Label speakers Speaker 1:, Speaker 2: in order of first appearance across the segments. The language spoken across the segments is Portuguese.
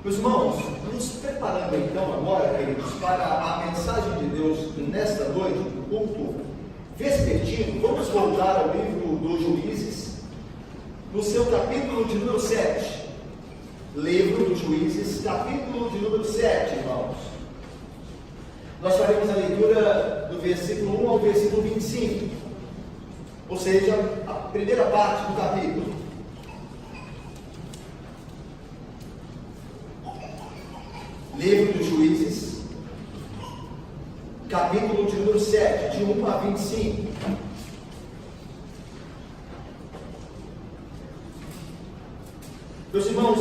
Speaker 1: Meus irmãos, nos preparando então agora, queridos, para a mensagem de Deus nesta noite, no culto vespertino, vamos voltar ao livro dos Juízes, no seu capítulo de número 7. Livro dos Juízes, capítulo de número 7, irmãos. Nós faremos a leitura do versículo 1 ao versículo 25, ou seja, a primeira parte do capítulo. Livro dos Juízes, capítulo de número 7, de 1 a 25. Meus irmãos,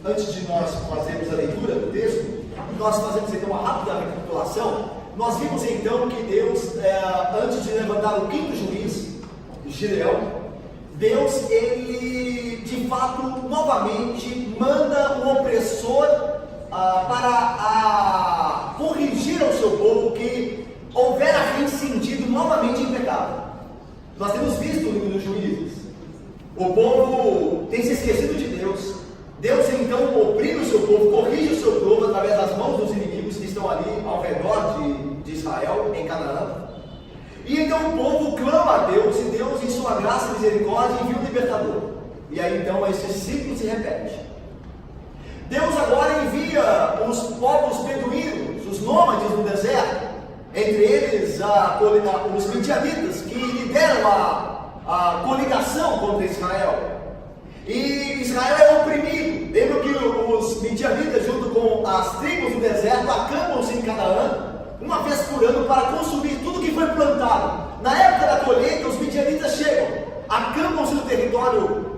Speaker 1: antes de nós fazermos a leitura do texto, nós fazemos então uma rápida recapitulação. Nós vimos então que Deus, antes de levantar o quinto juiz, Gideão, Deus, ele de fato novamente manda um opressor para corrigir ao seu povo que houvera reincindido novamente em pecado. Nós temos visto no livro dos Juízes, o povo tem se esquecido de Deus. Deus então oprime o seu povo, corrige o seu povo através das mãos dos inimigos que estão ali ao redor de Israel, em Canaã. E então o povo clama a Deus, e Deus, em sua graça e misericórdia, envia um libertador. E aí então esse ciclo se repete. Deus agora envia os povos beduínos, os nômades no deserto, entre eles os midianitas, que lideram a coligação contra Israel. E Israel é oprimido. Lembra que os midianitas, junto com as tribos do deserto, acampam-se em Canaã uma vez por ano para consumir tudo que foi plantado. Na época da colheita, os midianitas chegam, acampam-se no território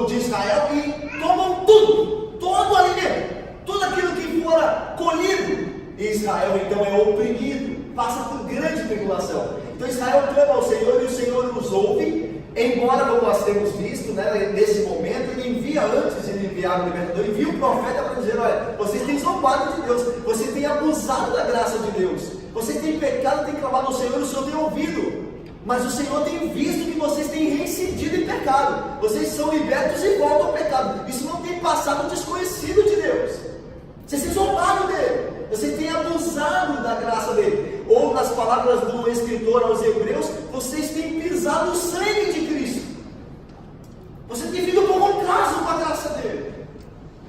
Speaker 1: de Israel e tomam tudo, todo o alimento, tudo aquilo que fora colhido. E Israel então é oprimido, passa por grande tribulação. Então Israel clama ao Senhor e o Senhor nos ouve, embora, como nós temos visto, nesse momento, ele envia, antes de enviar o libertador, envia o profeta para dizer: olha, vocês têm zombado de Deus, você tem abusado da graça de Deus, você tem pecado, tem clamado ao Senhor, o Senhor tem ouvido, mas o Senhor tem visto que vocês têm reincidido em pecado, vocês são libertos e voltam ao pecado. Isso não tem passado desconhecido de Deus, vocês têm zombado dele, você tem abusado da graça dele. Ou nas palavras do escritor aos Hebreus, vocês têm pisado o sangue de Cristo, você tem vindo por um caso com a graça dele,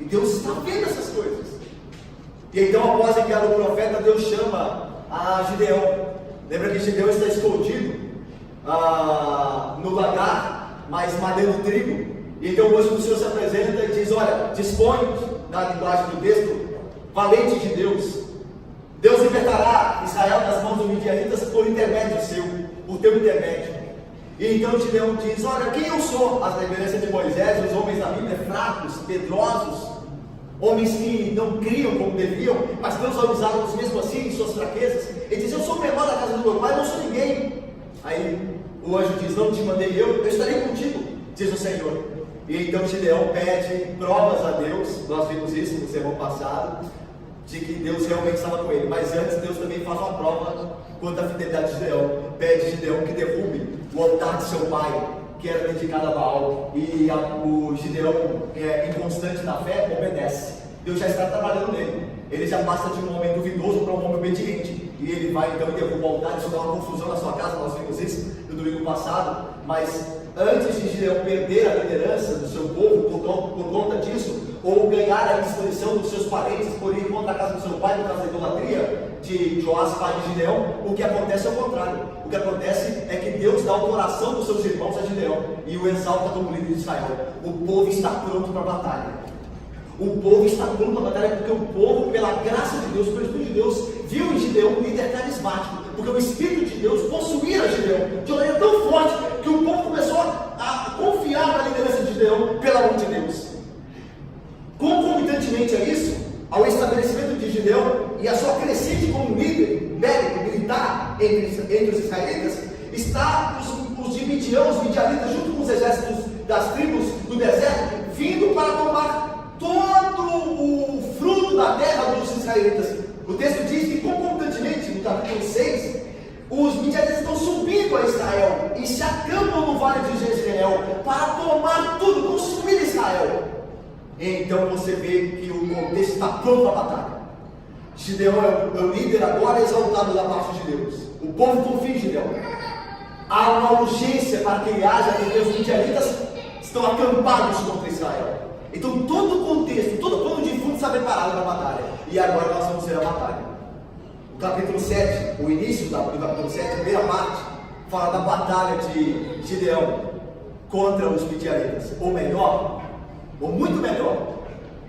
Speaker 1: e Deus está vendo essas coisas. E então, após enviar o profeta, Deus chama a Gideão. Lembra que Gideão está escondido no lagar, mas malhando trigo. E então o anjo do Senhor se apresenta e diz: olha, dispõe, na linguagem do texto, valente de Deus, Deus libertará Israel das mãos dos midianitas por intermédio seu, por teu intermédio. E então Gideão diz: olha, quem eu sou? As referências de Moisés, os homens da Bíblia, fracos, medrosos, homens que não criam como deviam, mas Deus vai usá-los mesmo assim em suas fraquezas. Ele diz: eu sou o menor da casa do meu pai, não sou ninguém. Aí o anjo diz: não te mandei eu estarei contigo, diz o Senhor. E então Gideão pede provas a Deus. Nós vimos isso no sermão passado, de que Deus realmente estava com ele. Mas antes, Deus também faz uma prova quanto à fidelidade de Gideão. Pede Gideão que derrube o altar de seu pai, que era dedicado a Baal. E o Gideão, inconstante na fé, obedece. Deus já está trabalhando nele. Ele já passa de um homem duvidoso para um homem obediente. E ele vai então e derruba o altar. Isso dá uma confusão na sua casa. Nós vimos isso no domingo passado. Mas antes de Gideão perder a liderança do seu povo por conta disso, ou ganhar a disposição dos seus parentes por ir contra a casa do seu pai por causa da idolatria de Joás, pai de Gideão, o que acontece é o contrário. O que acontece é que Deus dá o coração dos seus irmãos a Gideão e o exalta como líder de Israel. O povo está pronto para a batalha. O povo está pronto para a batalha porque o povo, pela graça de Deus, pelo Espírito de Deus, viu em Gideão um líder carismático, porque o Espírito de Deus possuía Gideão de maneira tão forte que o povo começou a confiar na liderança de Gideão pela mão de Deus. Concomitantemente a isso, ao estabelecimento de Gideão e a sua crescente como líder bélico, militar entre os israelitas, está os de Midian, os midianitas, junto com os exércitos das tribos do deserto, vindo para tomar todo o fruto da terra dos israelitas. O texto diz que concomitantemente, no capítulo 6, os midianitas estão subindo a Israel e se acampam no vale de Jezreel para tomar tudo, consumir Israel. Então você vê que o contexto está pronto para a batalha. Gideão é o líder agora exaltado da parte de Deus. O povo confia em Gideão. Há uma urgência para que ele haja, porque os midianitas estão acampados contra Israel. Então todo o contexto, todo o plano de fundo está preparado para a batalha. E agora nós vamos ver a batalha. O capítulo 7, o início do capítulo 7, a primeira parte, fala da batalha de Gideão contra os midianitas. Ou melhor, ou muito melhor,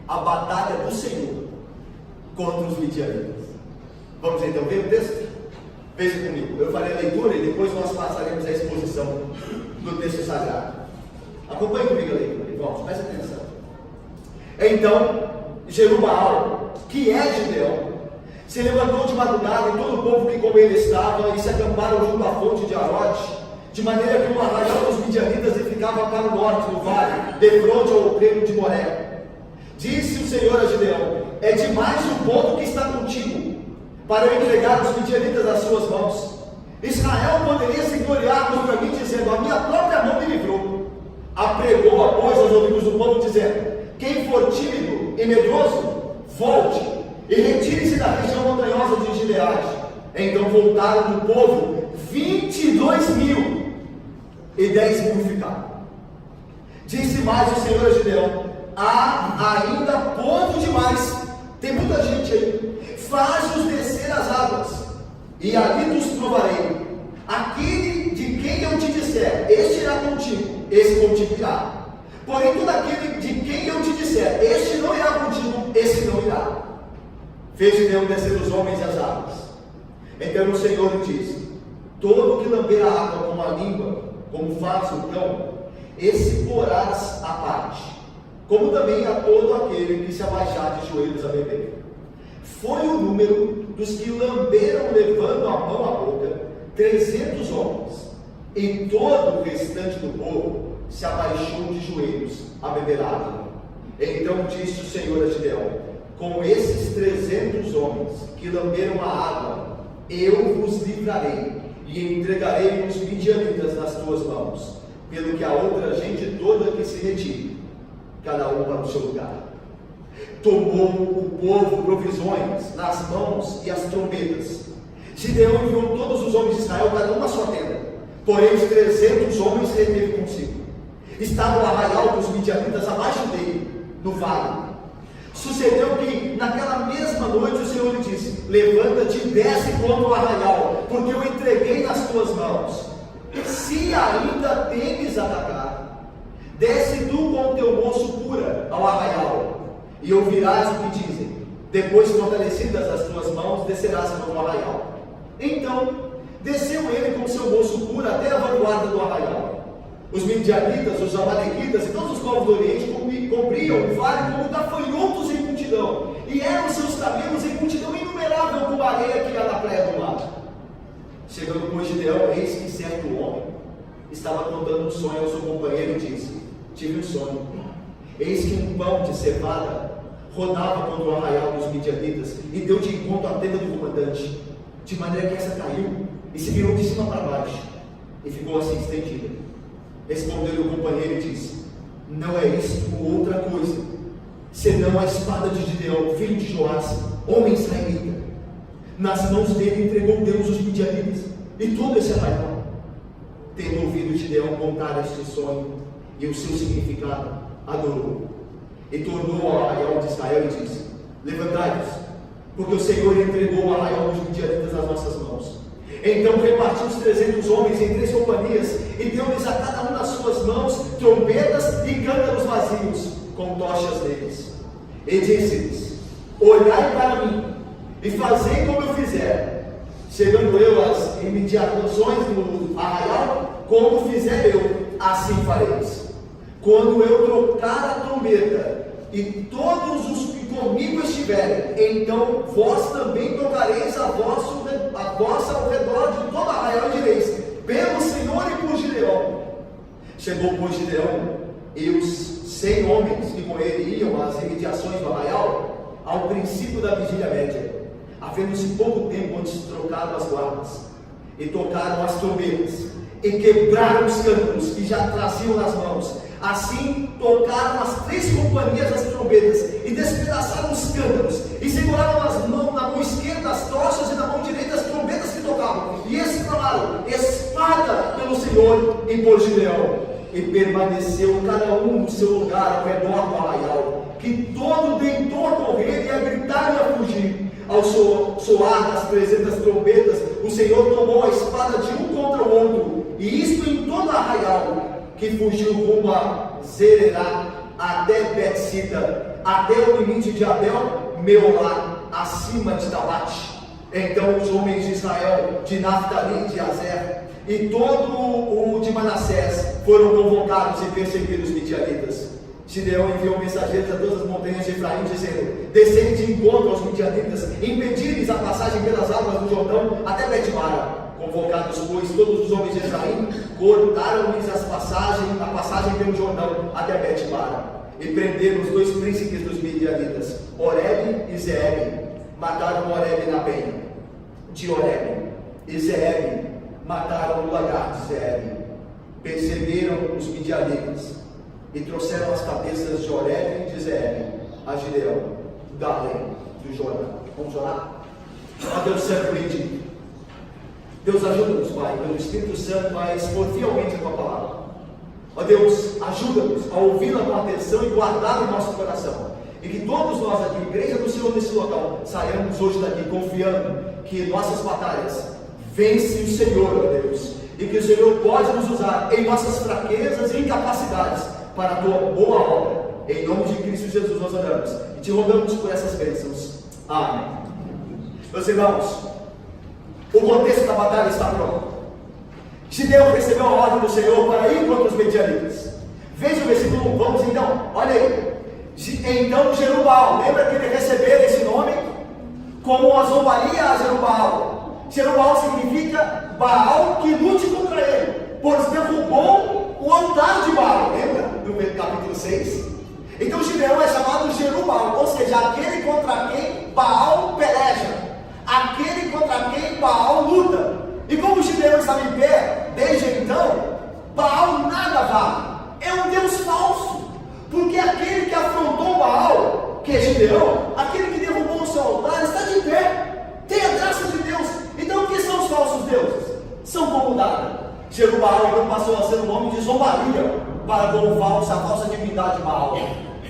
Speaker 1: a batalha do Senhor contra os midianitas. Vamos então ver o texto? Veja comigo, eu farei a leitura e depois nós passaremos a exposição do texto sagrado. Acompanhe comigo a leitura, irmãos, preste atenção. Então, Jerubaal, que é Gideão, se levantou de madrugada e todo o povo que com ele estava e se acamparam junto à fonte de Arote, de maneira que o arraial dos midianitas ficava para o norte do vale, de fronte ao reino de Moré. Disse o Senhor a Gideão: é demais o povo que está contigo, para eu entregar os midianitas às suas mãos. Israel poderia se gloriar contra mim, dizendo: a minha própria mão me livrou. Apregou, pois, aos ouvidos do povo, dizendo: quem for tímido e medroso, volte e retire-se da região montanhosa de Gileade. Então voltaram do povo 22.000 e 10.000 ficaram. Disse mais o Senhor a Gideão: há ainda povo demais, tem muita gente aí. Faz-os descer as águas, e ali os provarei. Aquele de quem eu te disser, este irá contigo, esse contigo irá. Porém, todo aquele de quem eu te disser, este não irá contigo, esse não irá. Fez Gideão descer os homens e as águas. Então o Senhor lhe disse: todo que lamber a água com a língua, como faz o cão, esse porás à parte, como também a todo aquele que se abaixar de joelhos a beber. Foi o número dos que lamberam levando a mão à boca, 300 homens, e todo o restante do povo se abaixou de joelhos a beber água. Então disse o Senhor a Gideão: com esses 300 homens que lamberam a água, eu vos livrarei e entregarei os midianitas nas tuas mãos, pelo que a outra gente toda que se retire, cada um para o seu lugar. Tomou o povo provisões nas mãos e as trombetas. Gideão enviou todos os homens de Israel, cada uma sua tenda. Porém os 300 homens reteve consigo. Estava o arraial dos midianitas abaixo dele, no vale. Sucedeu que naquela mesma noite o Senhor lhe disse: levanta-te e desce contra o arraial, porque eu entreguei nas tuas mãos. Se ainda temes atacar, desce tu com o teu moço pura ao arraial, e ouvirás o que dizem. Depois, fortalecidas as tuas mãos, descerás contra o arraial. Então desceu ele com seu moço pura até a vanguarda do arraial. Os midianitas, os amalequitas e todos os povos do Oriente cobriam o vale como gafanhotos em multidão, e eram seus camelos em multidão inumerável como a areia que há na praia do mar. Chegando com Gideão, eis que certo homem estava contando um sonho ao seu companheiro e disse: tive um sonho. Eis que um pão de cevada rodava contra o arraial dos midianitas e deu de encontro à tenda do comandante, de maneira que essa caiu e se virou de cima para baixo e ficou assim estendida. Respondeu o companheiro e disse: não é isto ou outra coisa, senão a espada de Gideão, filho de Joás, homem israelita. Nas mãos dele entregou Deus os midianitas e todo esse arraial. Tendo ouvido Gideão contar este sonho e o seu significado, adorou e tornou ao arraial de Israel e disse: levantai-vos, porque o Senhor entregou o arraial dos midianitas nas nossas mãos. Então repartiu os 300 homens em 3 companhias e deu-lhes a cada um nas suas mãos trombetas e cântaros vazios com tochas deles. E disse-lhes: olhai para mim e fazei como eu fizer. Chegando eu às imediações do arraial, como fizer eu, assim fareis. Quando eu trocar a trombeta e todos os que comigo estiverem, então vós também tocareis a vossa ao redor de todo arraial e direis: pelo Senhor e por Gideão. Chegou, pois, Gideão e os 100 homens que com ele iam às imediações do arraial ao princípio da vigília média, havendo-se pouco tempo antes trocaram as guardas, e tocaram as trombetas, e quebraram os cântaros que já traziam nas mãos, Assim tocaram as 3 companhias das trombetas e despedaçaram os cântaros e seguraram na mão esquerda as tochas e na mão direita as trombetas que tocavam e exclamaram: espada pelo Senhor e por Gideão. E permaneceu cada um no seu lugar ao redor do arraial, que todo tentou a correr e a gritar e a fugir. Ao soar das 300 trombetas, o Senhor tomou a espada de um contra o outro, e isto em todo arraial, que fugiu rumo a Zererá, até Betsita, até o limite de Abel Meolá, acima de Tabate. Então os homens de Israel, de Naftali e de Azer, e todo o de Manassés foram convocados e perseguiram os midianitas. Gideão enviou mensageiros a todas as montanhas de Efraim, dizendo: descende de encontro aos midianitas, impedi-lhes a passagem pelas águas do Jordão até Bet-mara. Convocados, pois, todos os homens de Efraim, cortaram-lhes a passagem pelo Jordão até Bet-mara, e prenderam os 2 príncipes dos midianitas, Oreb e Zeeb. Mataram Oreb na penha de Oreb, e Zeeb mataram no lagar de Zeeb. Perceberam os midianitas e trouxeram as cabeças de Oreb e de Zeeb a Gideão, da além do Jordão. Vamos orar? Ó Deus Santo e Bendito, Deus, ajuda-nos, Pai, pelo Espírito Santo a expor fielmente a Tua palavra. Ó Deus, ajuda-nos a ouvi-la com atenção e guardar no nosso coração. E que todos nós aqui, Igreja do Senhor nesse local, saiamos hoje daqui confiando que nossas batalhas vence o Senhor, ó Deus, e que o Senhor pode nos usar em nossas fraquezas e incapacidades para a Tua boa obra. Em nome de Cristo Jesus nós oramos e te rogamos por essas bênçãos. Amém. Meus irmãos, o contexto da batalha está pronto. Gideão recebeu a ordem do Senhor para ir contra os midianitas. Veja o versículo 1, vamos então, olha aí. Então Jerubbaal, lembra que ele recebeu esse nome como uma zombaria a Jerubbaal. Jerubbaal significa Baal que lute contra ele, pois derrubou o altar de Baal, lembra? No capítulo 6. Então Gideão é chamado Jerubbaal, ou seja, aquele contra quem Baal peleja, aquele contra quem Baal luta. E como Gideão estava em pé desde então, Baal nada vale, é um Deus falso, porque aquele que afrontou Baal, que é Gideão, aquele que derrubou o seu altar, está de pé, tem a graça de Deus. Então o que são os falsos deuses? São como nada. Jerubbaal então passou a ser o nome de zombaria para a falsa divindade Baal.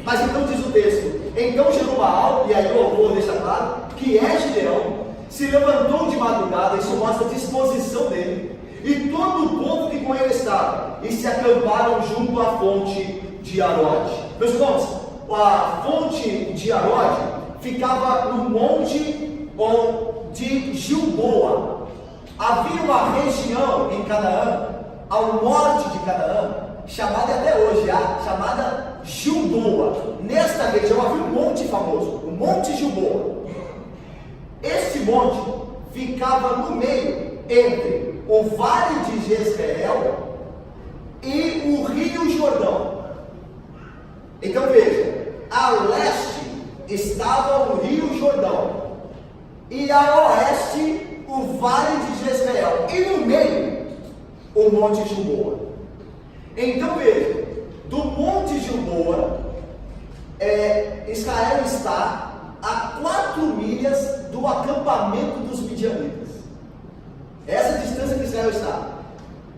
Speaker 1: Mas então diz o texto: então Jerubbaal, e aí o autor deixa claro que é Gideão, se levantou de madrugada, isso mostra a disposição dele, e todo o povo que com ele estava, e se acamparam junto à fonte de Arode. Meus irmãos, a fonte de Arode ficava no monte de Gilboa. Havia uma região em Canaã, ao norte de Canaã, chamada até hoje, chamada Gilboa. Nesta região havia um monte famoso, o Monte Gilboa. Este monte ficava no meio entre o vale de Jezreel e o rio Jordão. Então veja, a leste estava o rio Jordão e a oeste o vale de Jezreel, e no meio o monte Gilboa. Então veja, do monte Gilboa, Israel está a 4 milhas do acampamento dos midianitas. Essa é a distância que Israel está.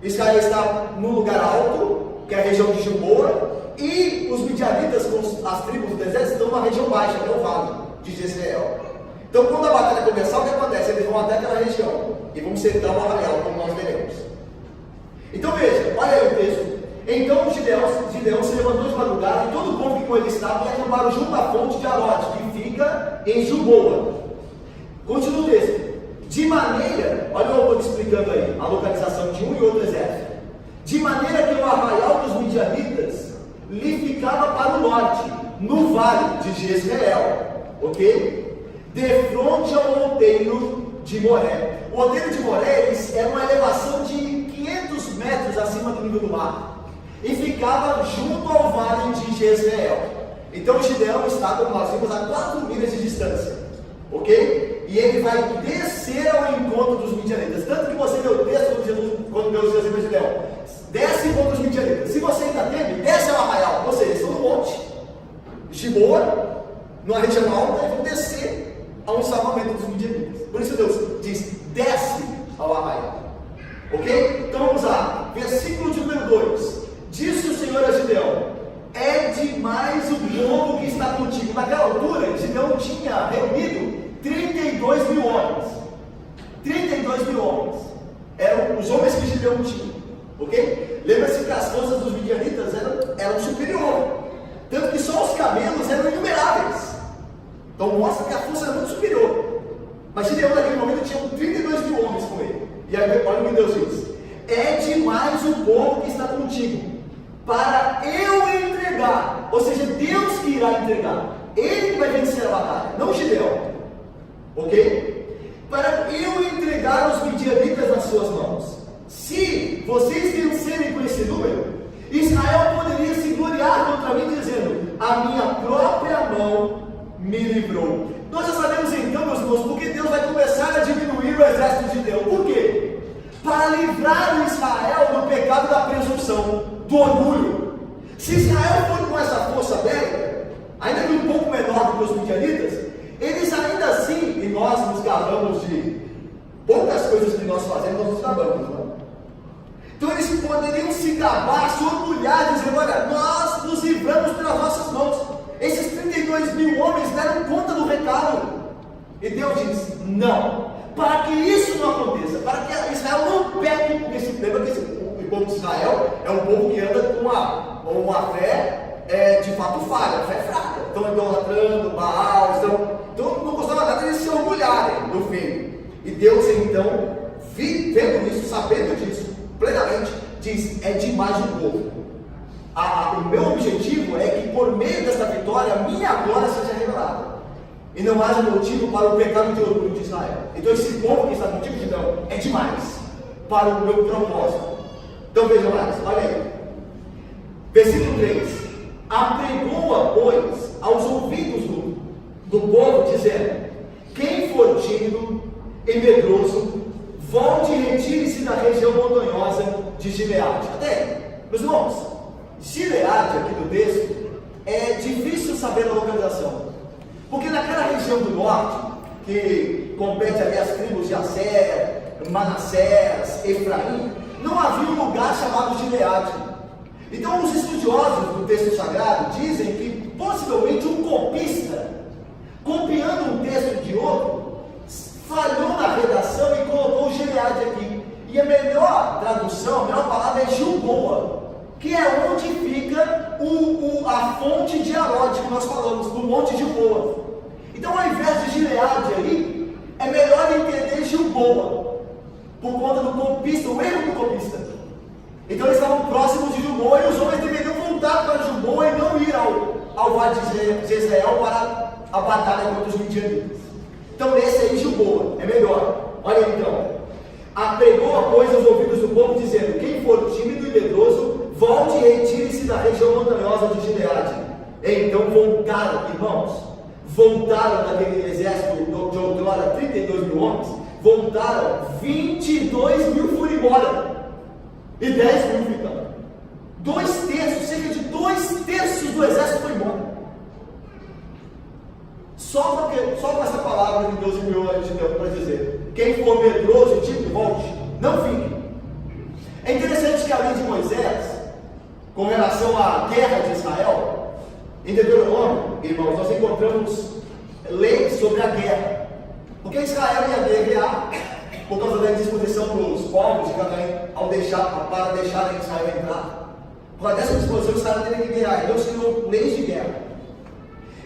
Speaker 1: Israel está no lugar alto, que é a região de Gilboa, e os midianitas, com as tribos do deserto, estão na região baixa, que é o vale de Jezreel. Então, quando a batalha começar, o que acontece? Eles vão até aquela região e vão cercar o arraial, como nós veremos. Então veja, olha aí o texto. Então Gideão se levantou de madrugada e todo o povo que com ele estava e acamparam junto à fonte de Arode, que fica em Gilboa. Continua o texto. De maneira, olha o autor explicando aí a localização de um e outro exército. De maneira que o arraial dos midianitas lhe ficava para o norte, no vale de Jezreel, ok? De frente ao outeiro de Moré. O outeiro de Moré era uma elevação de 500 metros acima do nível do mar e ficava junto ao vale de Jezreel. Então Gideão está, como nós vimos, a 4 milhas de distância, ok? E ele vai descer ao encontro dos midianitas. Tanto que você vê o texto quando Deus diz assim para Gideão: desce contra os midianitas. Se você ainda teme, desce ao região alta e vão descer ao salvamento dos midianitas. Por isso Deus diz: desce ao arraial. Ok? Então vamos lá, versículo de número 2. Disse o Senhor a Gideão: é demais o povo que está contigo. Naquela altura, Gideão tinha reunido 32 mil homens. 32 mil homens eram os homens que Gideão tinha. Ok? Lembra-se que as forças dos midianitas eram superiores. Tanto que só os camelos eram inumeráveis. Então mostra que a força era muito superior. Mas Gideão naquele momento tinha 32 mil homens com ele. E aí olha o que Deus diz: é demais o povo que está contigo, para eu entregar. Ou seja, Deus que irá entregar. Ele vai vencer a batalha, não Gideão. Ok? Para eu entregar os midianitas nas suas mãos. Se vocês vencerem por esse número, Israel poderia se gloriar contra mim, dizendo: a minha própria mão me livrou. Nós já sabemos então, meus irmãos, porque Deus vai começar a diminuir o exército de Gideão. Por quê? Para livrar o Israel do pecado da presunção, do orgulho. Se Israel for com essa força bélica, ainda que um pouco menor do que os midianitas, eles ainda assim, e nós nos gabamos de poucas coisas que nós fazemos, nós nos gabamos, não? Então eles poderiam se gabar, se orgulhar, dizendo: olha, nós nos livramos pelas nossas mãos. Esses 32 mil homens deram conta do recado. E Deus diz: não. Para que isso não aconteça, para que Israel não peque, porque se lembra que o povo de Israel é um povo que anda com uma fé de fato falha, fé fraca. Estão idolatrando Baal, então não gostava nada de se orgulharem do filho. E Deus então, vendo isso, sabendo disso, plenamente, diz: é demais o povo. O meu objetivo é que por meio desta vitória, a minha glória seja revelada. E não haja motivo para o pecado de orgulho de Israel. Então esse povo que está contigo, Gideão, é demais para o meu propósito. Então vejam mais, olha aí. Versículo 3. Apregou-a, pois, aos ouvidos do povo, dizendo: quem for tímido e medroso, volte e retire-se da região montanhosa de Gileade. Até, meus irmãos, Gileade aqui no texto é difícil saber a localização. Porque naquela região do norte, que compete ali as tribos de Asser, Manassés, Efraim, não havia um lugar chamado Gileade. Então os estudiosos do texto sagrado dizem que possivelmente um copista, copiando um texto de outro, falhou na redação e colocou Gileade aqui. E a melhor tradução, a melhor palavra é Gilboa, que é onde fica a fonte de Arode que nós falamos, do Monte de Boa. Então, ao invés de Gileade aí, é melhor entender Gilboa, por conta do copista, o erro do copista. Então, eles estavam próximos de Gilboa e os homens deveriam voltar para Gilboa e não ir ao Vale de Jezreel para a batalha contra os midianitas. Então, esse aí, Gilboa, é melhor. Olha então: apregou, pois, aos ouvidos do povo, dizendo: quem for tímido e medroso, volte e retire-se da região montanhosa de Gileade. Então voltaram, irmãos, daquele exército de outrora, 32 mil homens, voltaram 22 mil foram embora, e 10 mil ficaram. 2/3, cerca de 2/3 do exército foi embora. Só com essa palavra que Deus enviou a Gideão para dizer: quem for medroso e tímido, volte, não fique. É interessante que a lei de Moisés, com relação à guerra de Israel, em Deuteronômio, irmãos, nós encontramos leis sobre a guerra. Porque Israel ia guerrear por causa da disposição dos povos de Canaã para deixarem Israel entrar. Por causa dessa disposição, Israel teria que guerrear. Deus criou leis de guerra.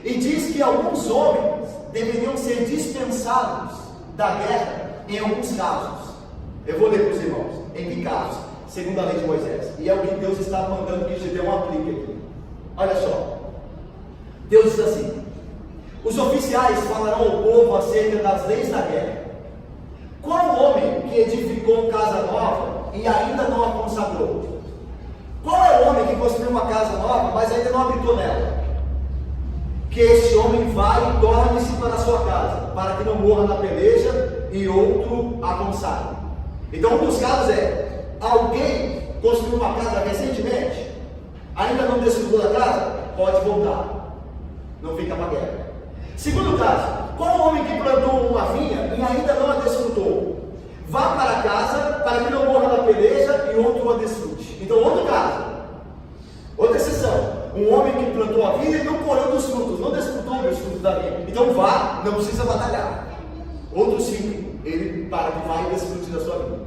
Speaker 1: E diz que alguns homens deveriam ser dispensados da guerra em alguns casos. Eu vou ler para os irmãos. Em que casos? Segundo a lei de Moisés. E é o que Deus está mandando que Gideão aplique aqui. Olha só. Deus diz assim: os oficiais falarão ao povo acerca das leis da guerra. Qual homem que edificou casa nova e ainda não a consagrou? Qual é o homem que construiu uma casa nova, mas ainda não habitou nela? Que este homem vá e torne-se para a sua casa, para que não morra na peleja e outro a consagre. Então um dos casos é: alguém construiu uma casa recentemente, ainda não desfrutou da casa, pode voltar, não fica para a guerra. Segundo caso, qual homem que plantou uma vinha e ainda não a desfrutou? Vá para casa para que não morra na peleja e outro a desfrute. Então, outro caso, outra exceção. Um homem que plantou a vinha e não colheu dos frutos, não desfrutou dos frutos da vinha. Então vá, não precisa batalhar. Outro 5, ele para que vá e desfrute da sua vinha.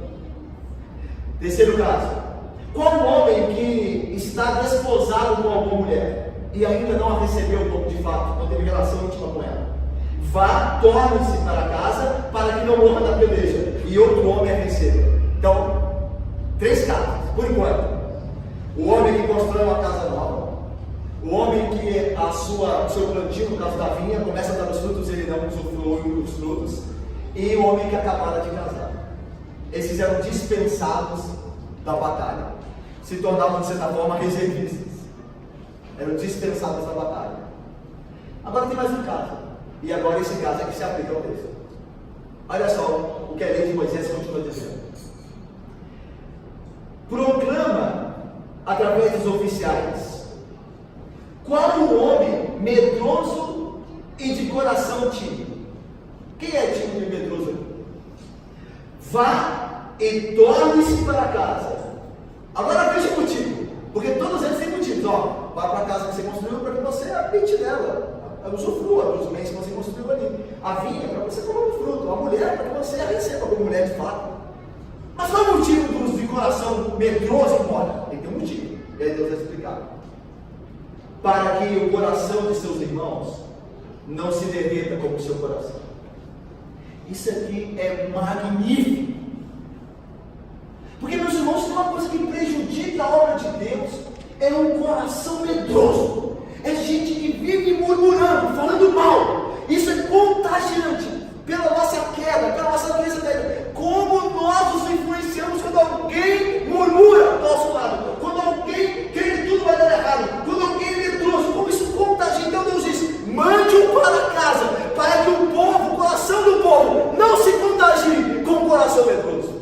Speaker 1: Terceiro caso. Qual homem que está desposado com alguma mulher e ainda não a recebeu de fato, não teve relação íntima com ela? Vá, torne-se para casa para que não morra na peleja e outro homem a receba. Então, 3 casos, por enquanto. O homem que constrói uma casa nova, o homem que o seu plantio, no caso da vinha, começa a dar os frutos, ele não usufrui os frutos, e o homem que acabara de casar. Esses eram dispensados da batalha, se tornavam de certa forma reservistas, eram dispensados da batalha. Agora tem mais um caso, e agora esse caso é que se aplica ao texto. Olha só o que a lei de Moisés continua dizendo: proclama através dos oficiais qual o homem medroso e de coração tímido. Quem é tímido e medroso? Vá e torne-se para casa. Agora veja o motivo, porque todos eles têm motivos. Ó, vá para a casa que você construiu para que você habite nela, usufrua dos bens que você construiu ali. A vinha para que você coma o fruto, a mulher para que você a receba como mulher de fato. Mas qual é o motivo dos de coração medroso e mora? Tem que ter um motivo, e aí Deus vai explicar. Para que o coração de seus irmãos não se derreta como o seu coração. Isso aqui é magnífico. Porque, meus irmãos, tem uma coisa que prejudica a obra de Deus, é um coração medroso. É gente que vive murmurando, falando mal. Isso é contagiante pela nossa queda, pela nossa doença dele. Como nós nos influenciamos quando alguém murmura do nosso lado, quando alguém crê que tudo vai dar errado, quando alguém é medroso, como isso contagia. Então Deus diz: mande-o para casa, para que o povo, o coração do povo, não se contagie com o coração medroso.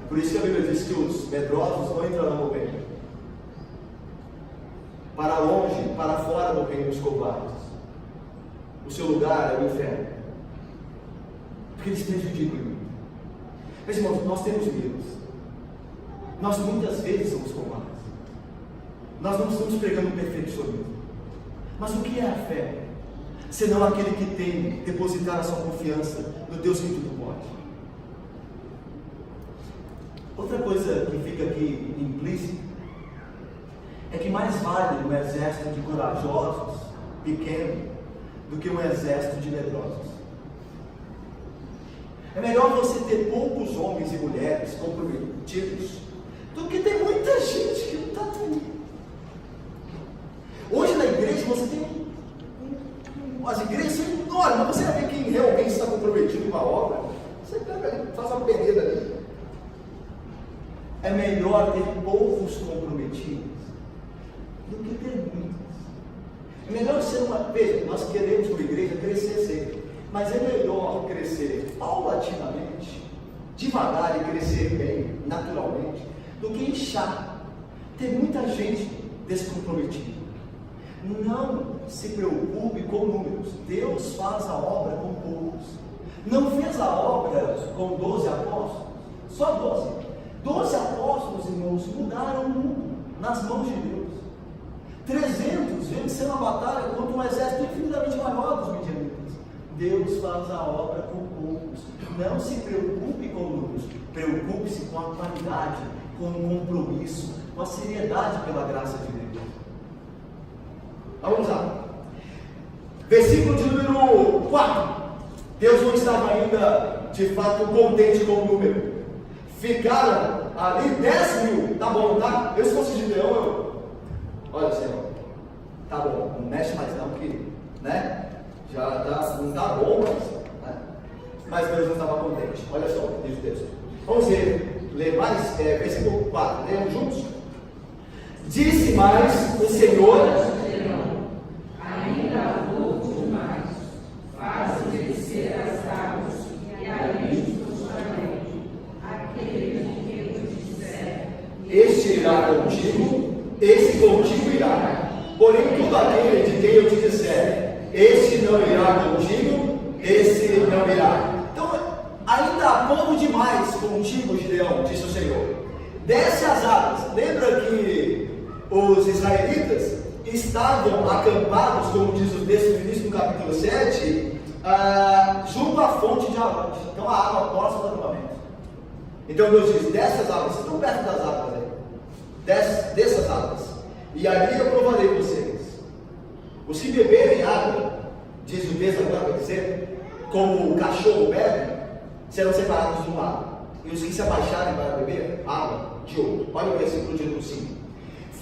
Speaker 1: Por isso que a Bíblia diz que os medrosos não entrarão no reino. Para longe, para fora do reino dos covardes. O seu lugar é o inferno. Porque eles prejudicam muito. Meus irmãos, nós temos medos. Nós muitas vezes somos covardes. Nós não estamos pregando o perfeccionismo. Mas o que é a fé? Senão aquele que tem depositar a sua confiança no Deus que tudo pode. Outra coisa que fica aqui implícita é que mais vale um exército de corajosos, pequeno, do que um exército de medrosos. É melhor você ter poucos homens e mulheres comprometidos do que ter muita gente que não está tudo. Hoje na igreja você tem as igrejas são enormes, mas você vai ver quem realmente está comprometido com a obra. Você pega, faz uma peneira ali. É melhor ter poucos comprometidos do que ter muitos. É melhor ser uma. Veja, nós queremos como igreja crescer sempre, mas é melhor crescer paulatinamente, devagar e crescer bem, naturalmente, do que inchar, ter muita gente descomprometida. Não se preocupe com números. Deus faz a obra com poucos. Não fez a obra com 12 apóstolos, só 12. 12 apóstolos, irmãos, mudaram o mundo nas mãos de Deus. 300 venceram a batalha contra um exército infinitamente maior dos midianitas. Deus faz a obra com poucos. Não se preocupe com números, preocupe-se com a qualidade, com o compromisso, com a seriedade pela graça de Deus. Vamos lá. Versículo de número 4. Deus não estava ainda, de fato, contente com o número. Ficaram ali 10.000. Tá bom, tá? Eu se fosse de leão, olha, Senhor, tá bom, não mexe mais não, que, né? Já tá, não tá bom, mas Deus não estava contente. Olha só, diz o texto. Vamos ler mais, versículo 4. Lemos juntos? Disse mais o Senhor:
Speaker 2: ainda vou mais, faço descer as águas e alimento também aquele de quem eu disser.
Speaker 1: Este irá contigo, esse contigo irá. Porém, todo aquele de quem eu te disser não irá contigo, esse não irá. Então, ainda há pouco demais contigo, Gideão, disse o Senhor. Desce as águas. Lembra que os israelitas estavam acampados, como diz o texto no início do capítulo 7, junto à fonte de Arão. Então a água posta do acampamento. Então Deus diz: desce as águas. Vocês estão perto das águas aí. Desce as águas. E ali eu provarei vocês. Os que beberem água, diz o texto agora para dizer, como o cachorro bebe, serão separados do mar. E os que se abaixarem para beber água de outro. Olha o versículo de número 5.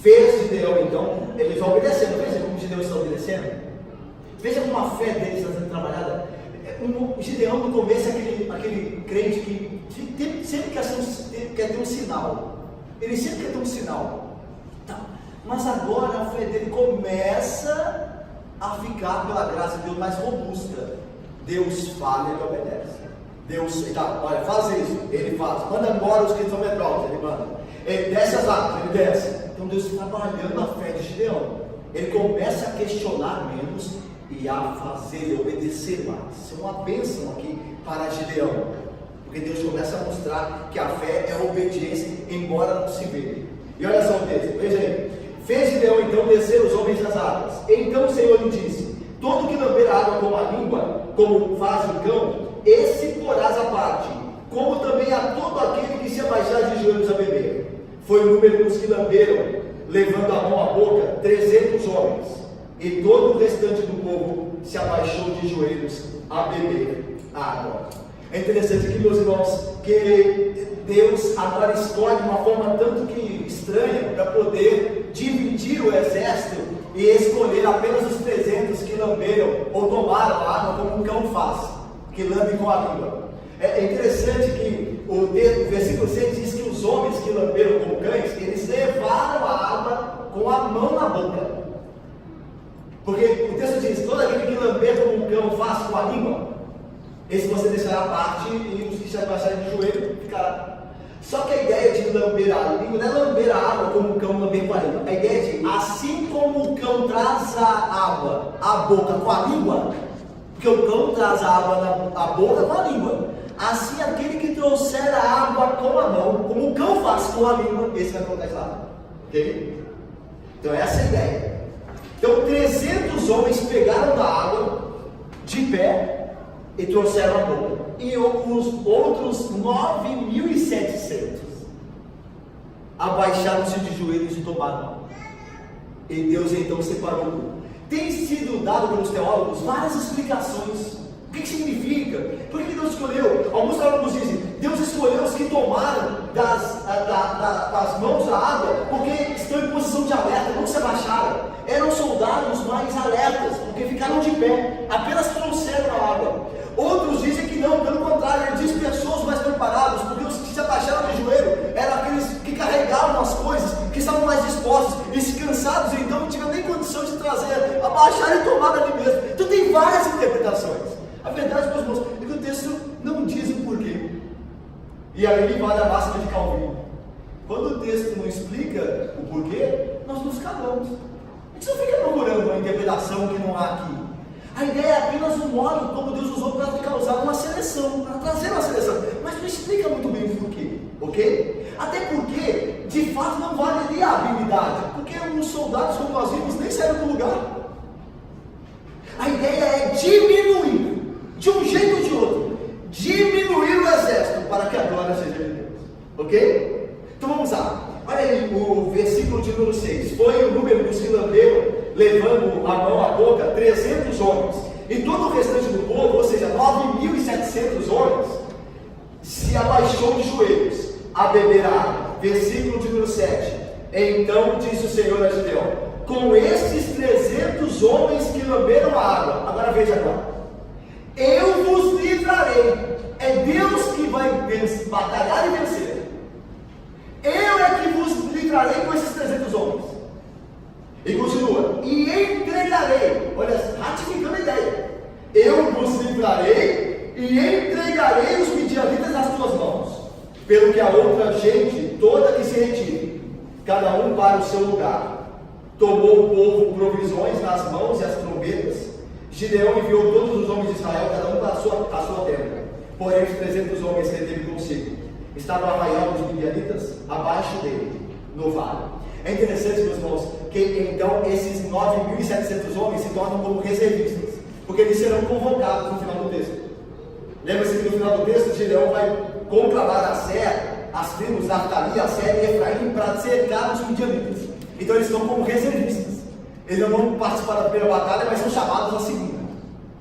Speaker 1: Fez Gideão, então, eles vão obedecendo. Veja como Gideão está obedecendo. Veja como a fé deles está sendo trabalhada. O Gideão, no começo, é aquele crente que sempre quer ter um sinal. Ele sempre quer ter um sinal. Tá. Mas agora a fé dele começa a ficar, pela graça de Deus, mais robusta. Deus fala e ele obedece. Deus, então, olha, faz isso, ele faz. Manda embora os que são medrosos, ele manda. Ele desce as águas, ele desce. Então Deus está trabalhando a fé de Gideão. Ele começa a questionar menos e a fazer e obedecer mais. Isso é uma bênção aqui para Gideão. Porque Deus começa a mostrar que a fé é a obediência, embora não se veja. E olha só o texto, veja aí. Fez Gideão então descer os homens das águas. Então o Senhor lhe disse: todo que lamber a água com a língua, como faz o cão, esse porás à parte, como também a todo aquele que se abaixar de joelhos a beber. Foi o número dos que lamberam, levando a mão à boca, 300 homens. E todo o restante do povo se abaixou de joelhos a beber água. É interessante aqui, meus irmãos, que Deus agora escolhe de uma forma tanto que estranha para poder dividir o exército e escolher apenas os 300 que lamberam ou tomaram a água como um cão faz, que lambe com a língua. É interessante que o versículo 6 diz que os homens que lamberam como cães, eles levaram a água com a mão na boca. Porque o texto diz: todo aquele que lamber como um cão faz com a língua, esse você deixará a parte, e os que se abaixarem de joelho ficará. Só que a ideia de lamber a língua não é lamber a água como um cão lamber com a língua. A ideia é de, assim como o cão traz a água à boca com a língua, porque o cão traz a água à boca com a língua, assim aquele que trouxer a água com a mão, como o cão faz com a língua, esse vai colocar essa água. Ok? Então essa é a ideia. Então 300 homens pegaram da água de pé e trouxeram a boca. E os outros 9.700 abaixaram-se de joelhos e tomaram. E Deus então separou o povo. Tem sido dado pelos teólogos várias explicações. O que significa? Por que Deus escolheu? Alguns teólogos dizem: Deus escolheu os que tomaram das mãos a água porque estão em posição de alerta, não se abaixaram. Eram soldados mais alertas, porque ficaram de pé, apenas trouxeram a água. Outros dizem que não, pelo contrário, ele dispersou os mais preparados, porque os que se abaixaram de joelho eram aqueles que carregavam as coisas, que estavam mais dispostos, e se cansados, então não tinham nem condição de trazer, abaixar e tomar ali mesmo. Então tem várias interpretações. A verdade, meus irmãos, é que o texto não diz o porquê. E aí vale a máxima de Calvino: quando o texto não explica o porquê, nós nos calamos. A gente não fica procurando uma interpretação que não há aqui. A ideia é apenas um modo como Deus usou para causar uma seleção, para trazer uma seleção, mas não explica muito bem o porquê, ok? Até porque, de fato, não valeria a habilidade, porque os soldados, como nós vimos, nem saíram do lugar. A ideia é diminuir, de um jeito ou de outro, diminuir o exército para que a glória seja de Deus, ok? Então vamos lá. Olha aí o versículo de número 6. Foi o número dos que lamberam, levando a mão à boca, 300 homens. E todo o restante do povo, ou seja, 9.700 homens, se abaixou de joelhos a beber água. Versículo de número 7. Então disse o Senhor a Gideão: com estes 300 homens que lamberam a água, agora veja agora, eu vos livrarei. É Deus que vai batalhar e vencer. Eu é que vos livrarei com esses 300 homens. E continua: e entregarei. Olha, ratificando a ideia. Eu vos livrarei e entregarei os midianitas nas tuas mãos, pelo que a outra gente toda que se retire, cada um para o seu lugar. Tomou o povo provisões nas mãos e as trombetas, Gideão enviou todos os homens de Israel, cada um para a sua terra. Porém, os 300 homens que ele teve consigo estavam no arraial dos midianitas, abaixo dele, no vale. É interessante, meus irmãos, que então esses 9.700 homens se tornam como reservistas, porque eles serão convocados no final do texto. Lembra-se que no final do texto, Gideão vai conclamar as tribos Naftali, Aser e Efraim para cercar os midianitas. Então eles estão como reservistas. Eles não vão participar da primeira batalha, mas são chamados na segunda.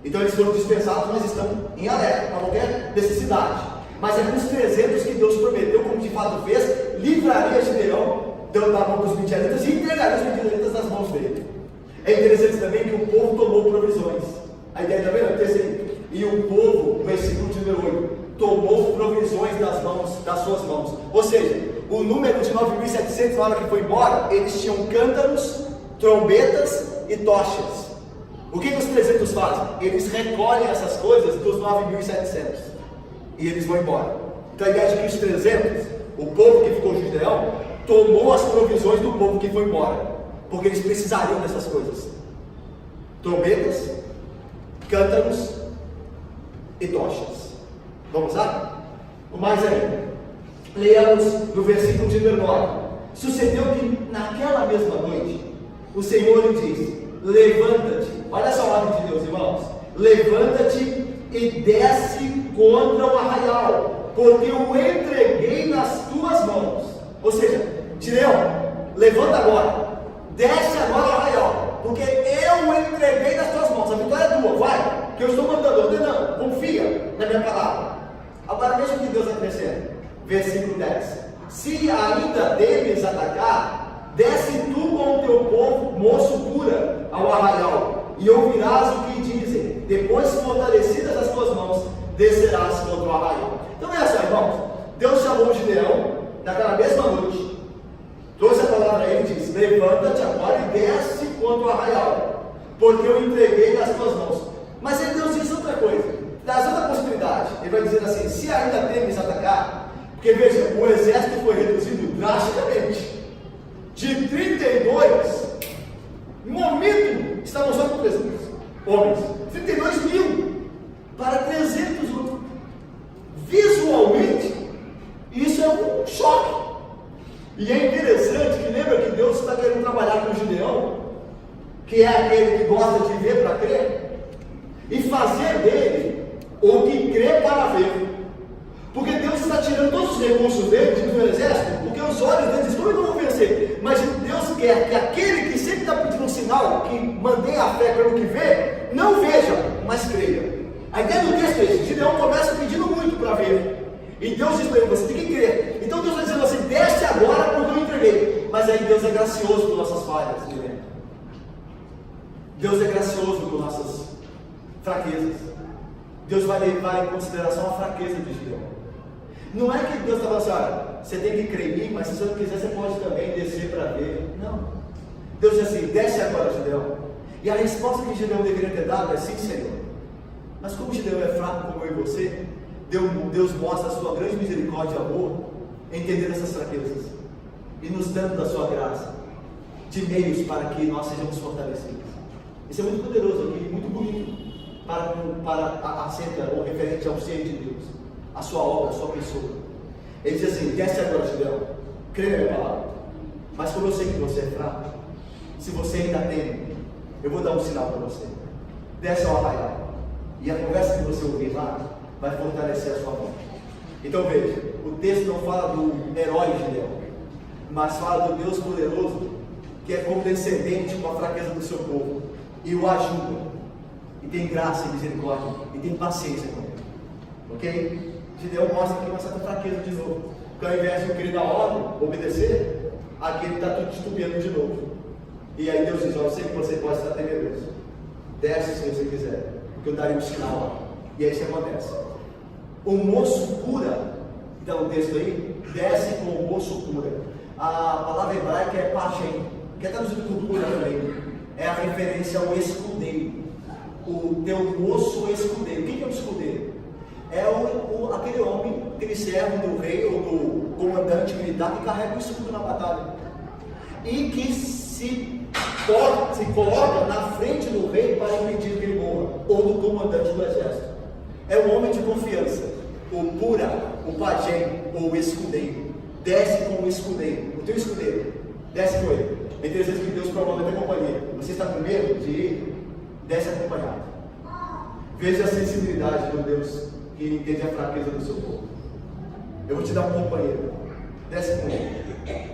Speaker 1: Então eles foram dispensados, mas estão em alerta para qualquer necessidade. Mas é com os 300 que Deus prometeu, como de fato fez, livraria Gideão da mão dos midianitas e entregaria os midianitas nas mãos dele. É interessante também que o povo tomou provisões. A ideia está vendo? Assim, e o povo, no versículo de número 8, tomou provisões das suas mãos. Ou seja, o número de 9.700 na hora que foi embora, eles tinham cântaros, trombetas e tochas. O que os 300 fazem? Eles recolhem essas coisas dos 9.700 e eles vão embora. Então a ideia de que os 300, o povo que ficou Gideão, tomou as provisões do povo que foi embora, porque eles precisariam dessas coisas: trombetas, cântaros e tochas. Vamos lá? Mais ainda, leiamos no versículo de número 9. Sucedeu que naquela mesma noite o Senhor lhe disse: levanta-te. Olha só a ordem de Deus, irmãos. Levanta-te e desce contra o arraial, porque o entreguei nas tuas mãos. Ou seja, Gideão, levanta agora, desce agora o arraial, porque eu o entreguei nas tuas mãos. A vitória é tua, vai, que eu estou mandando, ordenando, confia na minha palavra. Agora veja o que Deus acrescenta, versículo 10: se ainda temes atacar, desce tu com o teu povo, moço pura, ao arraial, e ouvirás o que dizem. Depois, fortalecidas as tuas mãos, descerás contra o arraial. Então é só, irmãos, Deus chamou Gideão naquela mesma noite, trouxe a palavra a ele e disse: levanta-te agora e desce contra o arraial, porque eu entreguei nas tuas mãos. Mas aí Deus diz outra coisa, traz outra possibilidade. Ele vai dizer assim: se ainda temes atacar, porque veja, o exército foi reduzido drasticamente. De 32, no momento, estavam só com 300 homens. 32 mil para 300 homens. Visualmente, isso é um choque. E é interessante que lembra que Deus está querendo trabalhar com Gideão, que é aquele que gosta de ver para crer, e fazer dele o que crê para ver. Porque Deus está tirando todos os recursos dele, do exército, porque os olhos deles estão, não vão vencer. Mas Deus quer que aquele que sempre está pedindo um sinal, que mantenha a fé pelo que vê, não veja, mas creia. A ideia do texto é isso: Gideão começa pedindo muito para ver, e Deus diz para ele: você tem que crer. Então Deus vai dizendo assim: desce agora porque eu entreguei. Mas aí Deus é gracioso com nossas falhas, Deus é gracioso com nossas fraquezas. Deus vai levar em consideração a fraqueza de Gideão. Não é que Deus está falando assim: olha, você tem que crer em mim, mas se você não quiser, você pode também descer para ver. Não. Deus diz assim: desce agora, Gideão. E a resposta que Gideão deveria ter dado é: sim, Senhor. Mas como Gideão é fraco como eu e você, Deus mostra a sua grande misericórdia e amor, entendendo essas fraquezas e nos dando da sua graça de meios para que nós sejamos fortalecidos. Isso é muito poderoso aqui, muito bonito para acerca ou referente ao ser de Deus, a sua obra, a sua pessoa. Ele diz assim: desce agora, Gideão, crê na minha palavra. Mas como eu sei que você é fraco, se você ainda tem, eu vou dar um sinal para você. Desce ao arraial, e a conversa que você ouvir lá vai fortalecer a sua mão. Então veja, o texto não fala do herói Gideão, mas fala do Deus poderoso, que é condescendente com a fraqueza do seu povo, e o ajuda, e tem graça e misericórdia, e tem paciência com ele. Ok? Gideão mostra aqui uma certa fraqueza de novo, porque ao invés de eu querer dar ordem, obedecer, aqui ele está tudo titubeando de novo. E aí Deus diz: eu sei que você pode estar temeroso, desce se você quiser, porque eu darei um sinal lá. E aí isso acontece. O moço cura, então o texto aí, desce com o moço cura. A palavra hebraica é pachem, que é traduzido por cura também. É a referência ao escudeiro. O teu moço escudeiro. O que é um escudeiro? É aquele homem, aquele servo do rei ou do comandante militar que carrega o escudo na batalha. E que se se coloca na frente do rei para impedir que ele morra, ou do comandante do exército. É um homem de confiança, o pura, o pajem, ou o escudeiro. Desce com o escudeiro, o teu escudeiro, desce com ele. É interessante que Deus promove a tua companhia. Você está com medo de ir? Desce acompanhado. Veja a sensibilidade do Deus que entende a fraqueza do seu povo. Eu vou te dar um companheiro, desce com ele,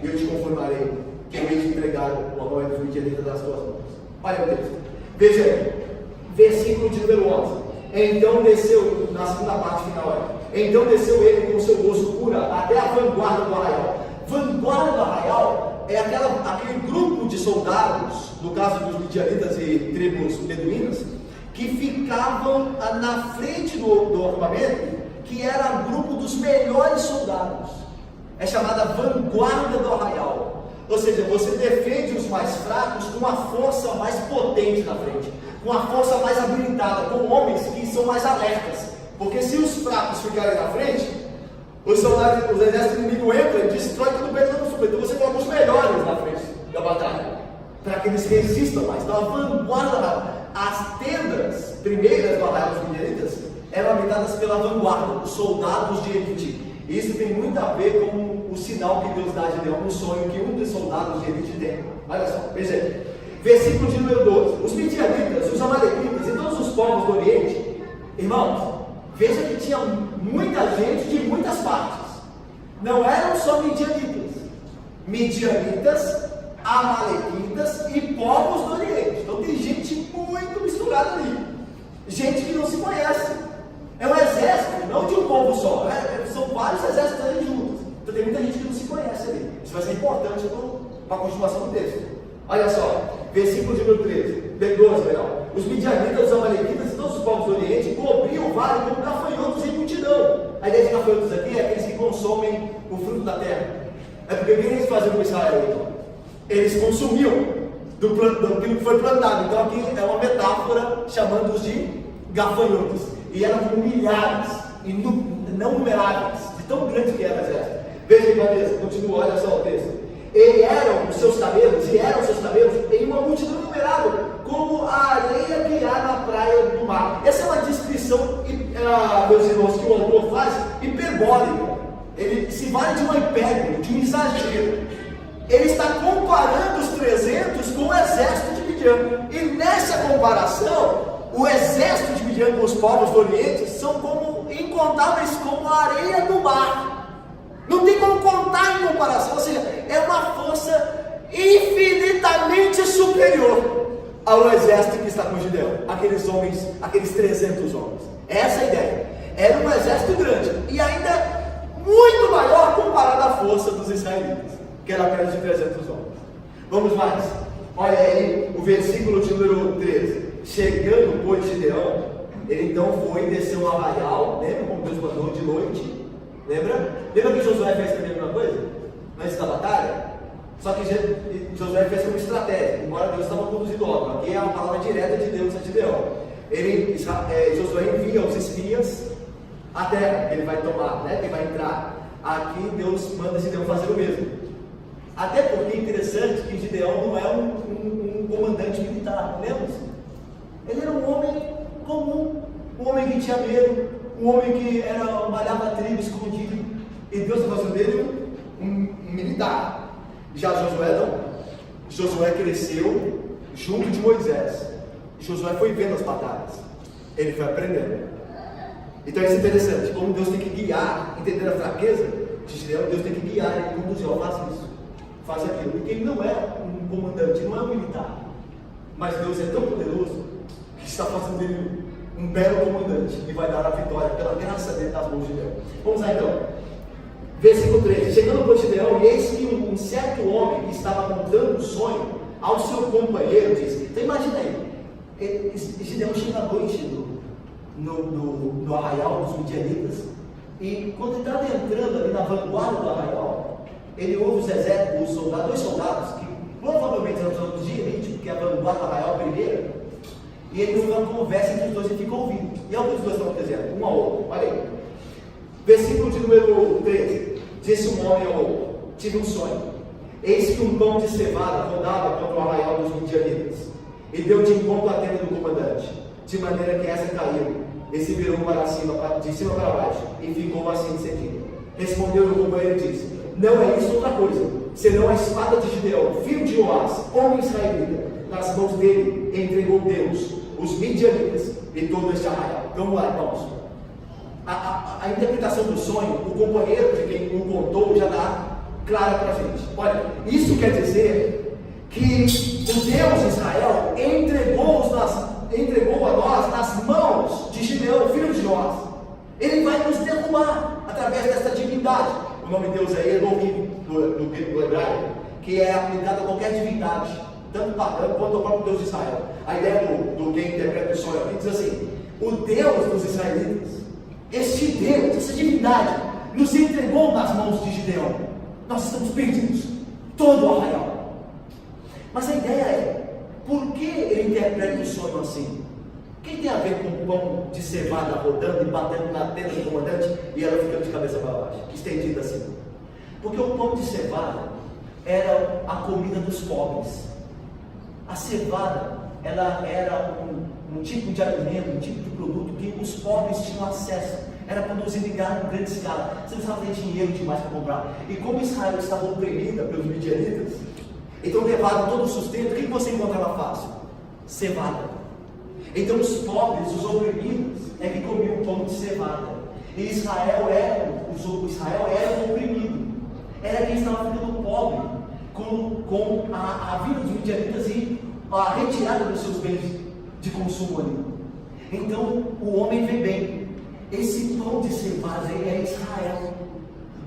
Speaker 1: e eu te conformarei que eu hei de entregar o arroio dos midianitas das tuas mãos. Olha o texto, veja aí, versículo de número 11. Então desceu, na segunda parte final, então desceu ele com o seu gozo pura até a vanguarda do arraial. Vanguarda do arraial é aquele grupo de soldados, no caso dos midianitas e tribos beduínas, que ficavam na frente do acampamento, que era o grupo dos melhores soldados. É chamada vanguarda do arraial. Ou seja, você defende os mais fracos com a força mais potente na frente, com a força mais habilitada, com homens que são mais alertas. Porque se os fracos ficarem na frente, os exércitos inimigos entram e destrói tudo bem no sul. Então você coloca os melhores na frente da batalha, para que eles resistam mais. Então a vanguarda, as tendas primeiras do arraial dos midianitas eram habitadas pela vanguarda, os soldados de elite. Isso tem muito a ver com o sinal que Deus dá de Gideão no sonho que um dos soldados de elite tem. Olha só, veja aí. Versículo de número 12. Os midianitas, os amalequitas e todos os povos do Oriente, irmãos, veja que tinha muita gente de muitas partes. Não eram só midianitas, amalequitas e povos do Oriente. Então tem gente muito misturada ali, gente que não se conhece. É um exército, não de um povo só, né? São vários exércitos ali juntos. Então tem muita gente que não se conhece ali. Isso vai ser importante para a continuação do texto. Olha só, versículo de número 12, melhor. Os midianitas, os amalequitas e todos os povos do Oriente cobriam o vale como gafanhotos em multidão. A ideia de gafanhotos aqui é aqueles que consomem o fruto da terra. É porque o que eles faziam com Israel? Então? Eles consumiam do que foi plantado. Então aqui é uma metáfora chamando-os de gafanhotos. E eram milhares, e não numeráveis, de tão grande que era o exército. Veja aí, beleza, continua, olha só o texto. E eram os seus cabelos em uma multidão numerável, como a areia que há na praia do mar. Essa é uma descrição, meus irmãos, que o autor faz, hiperbólica. Ele se vale de uma hipérbole, de um exagero. Ele está comparando os 300 com o exército de Midian. E nessa comparação, o exército de Midian com os povos do Oriente são como incontáveis como a areia do mar. Não tem como contar em comparação, ou seja, é uma força infinitamente superior ao exército que está com Gideão. Aqueles homens, aqueles 300 homens. Essa é a ideia. Era um exército grande e ainda muito maior comparado à força dos israelitas, que era apenas de 300 homens. Vamos mais. Olha aí o versículo de número 13. Chegando, pois, Gideão, ele então foi e desceu ao arraial. Lembra como Deus mandou de noite? Lembra que Josué fez também a mesma coisa? Antes da batalha? Só que Josué fez como estratégia, embora Deus estava conduzindo logo. Aqui é uma palavra direta de Deus a Gideão. Josué envia os espias à terra que ele vai tomar, né? Que ele vai entrar. Aqui Deus manda Gideão fazer o mesmo. Até porque é interessante que Gideão não é um comandante militar, lembra-se? Ele era um homem comum, um homem que tinha medo, um homem que malhava a tribo escondido, e Deus está fazendo dele um militar. Já Josué não. Josué cresceu junto de Moisés. Josué foi vendo as batalhas, ele foi aprendendo. Então isso é interessante, como Deus tem que guiar, entender a fraqueza de Gideão, Deus tem que guiar ele, conduzir, faz isso, faz aquilo, porque ele não é um comandante, não é um militar, mas Deus é tão poderoso que está fazendo dele um belo comandante e vai dar a vitória pela graça dele nas mãos de Gideão. Vamos lá então, versículo 13. Chegando por Gideão, e eis que um certo homem que estava contando um sonho ao seu companheiro disse: então imagina aí, Gideão chega à noite no arraial dos midianitas, e quando ele estava entrando ali na vanguarda do arraial, ele ouve dois soldados que provavelmente eram os soldados de elite, porque a vanguarda do arraial primeiro. E ele ouve uma conversa entre os dois e fica ouvindo. E alguns dois estão dizendo, um ao outro. Olha aí. Versículo de número 13. Disse um homem ao outro: tive um sonho. Eis que um pão de cevada rodava contra o arraial dos midianitas, e deu de encontro à tenda do comandante, de maneira que essa caiu, e se virou para cima, de cima para baixo, e ficou assim de seguida. Respondeu o companheiro e disse: não é isso outra coisa, senão a espada de Gideão, filho de Joás, homem israelita. Nas mãos dele entregou Deus os midianitas e todo este arraial. Vamos lá, irmãos. A interpretação do sonho, o companheiro de quem o contou já dá clara para a gente. Olha, isso quer dizer que o Deus de Israel entregou a nós nas mãos de Gideão, filho de Joás. Ele vai nos derrubar através dessa divindade. O nome de Deus aí é Elohim, do hebraico, que é aplicado a qualquer divindade, tanto pagã quanto ao próprio Deus de Israel. A ideia do quem interpreta o sonho aqui diz assim: o Deus dos israelitas, este Deus, essa divindade, nos entregou nas mãos de Gideão. Nós estamos perdidos, todo o arraial. Mas a ideia é, por que ele interpreta o sonho assim? O que tem a ver com o pão de cevada rodando e batendo na tenda do comandante e ela ficando de cabeça para baixo, estendida assim? Porque o pão de cevada era a comida dos pobres. A cevada, ela era um tipo de alimento, um tipo de produto que os pobres tinham acesso. Era produzido em grande escala. Você precisava ter dinheiro demais para comprar. E como Israel estava oprimida pelos midianitas, então levaram todo o sustento. O que você encontrava fácil? Cevada. Então os pobres, os oprimidos, é que comiam pão de cevada. E Israel era o oprimido. Era quem estava ficando pobre com a vida dos midianitas e a retirada dos seus bens de consumo ali. Então o homem vê bem. Esse pão de cevada é Israel,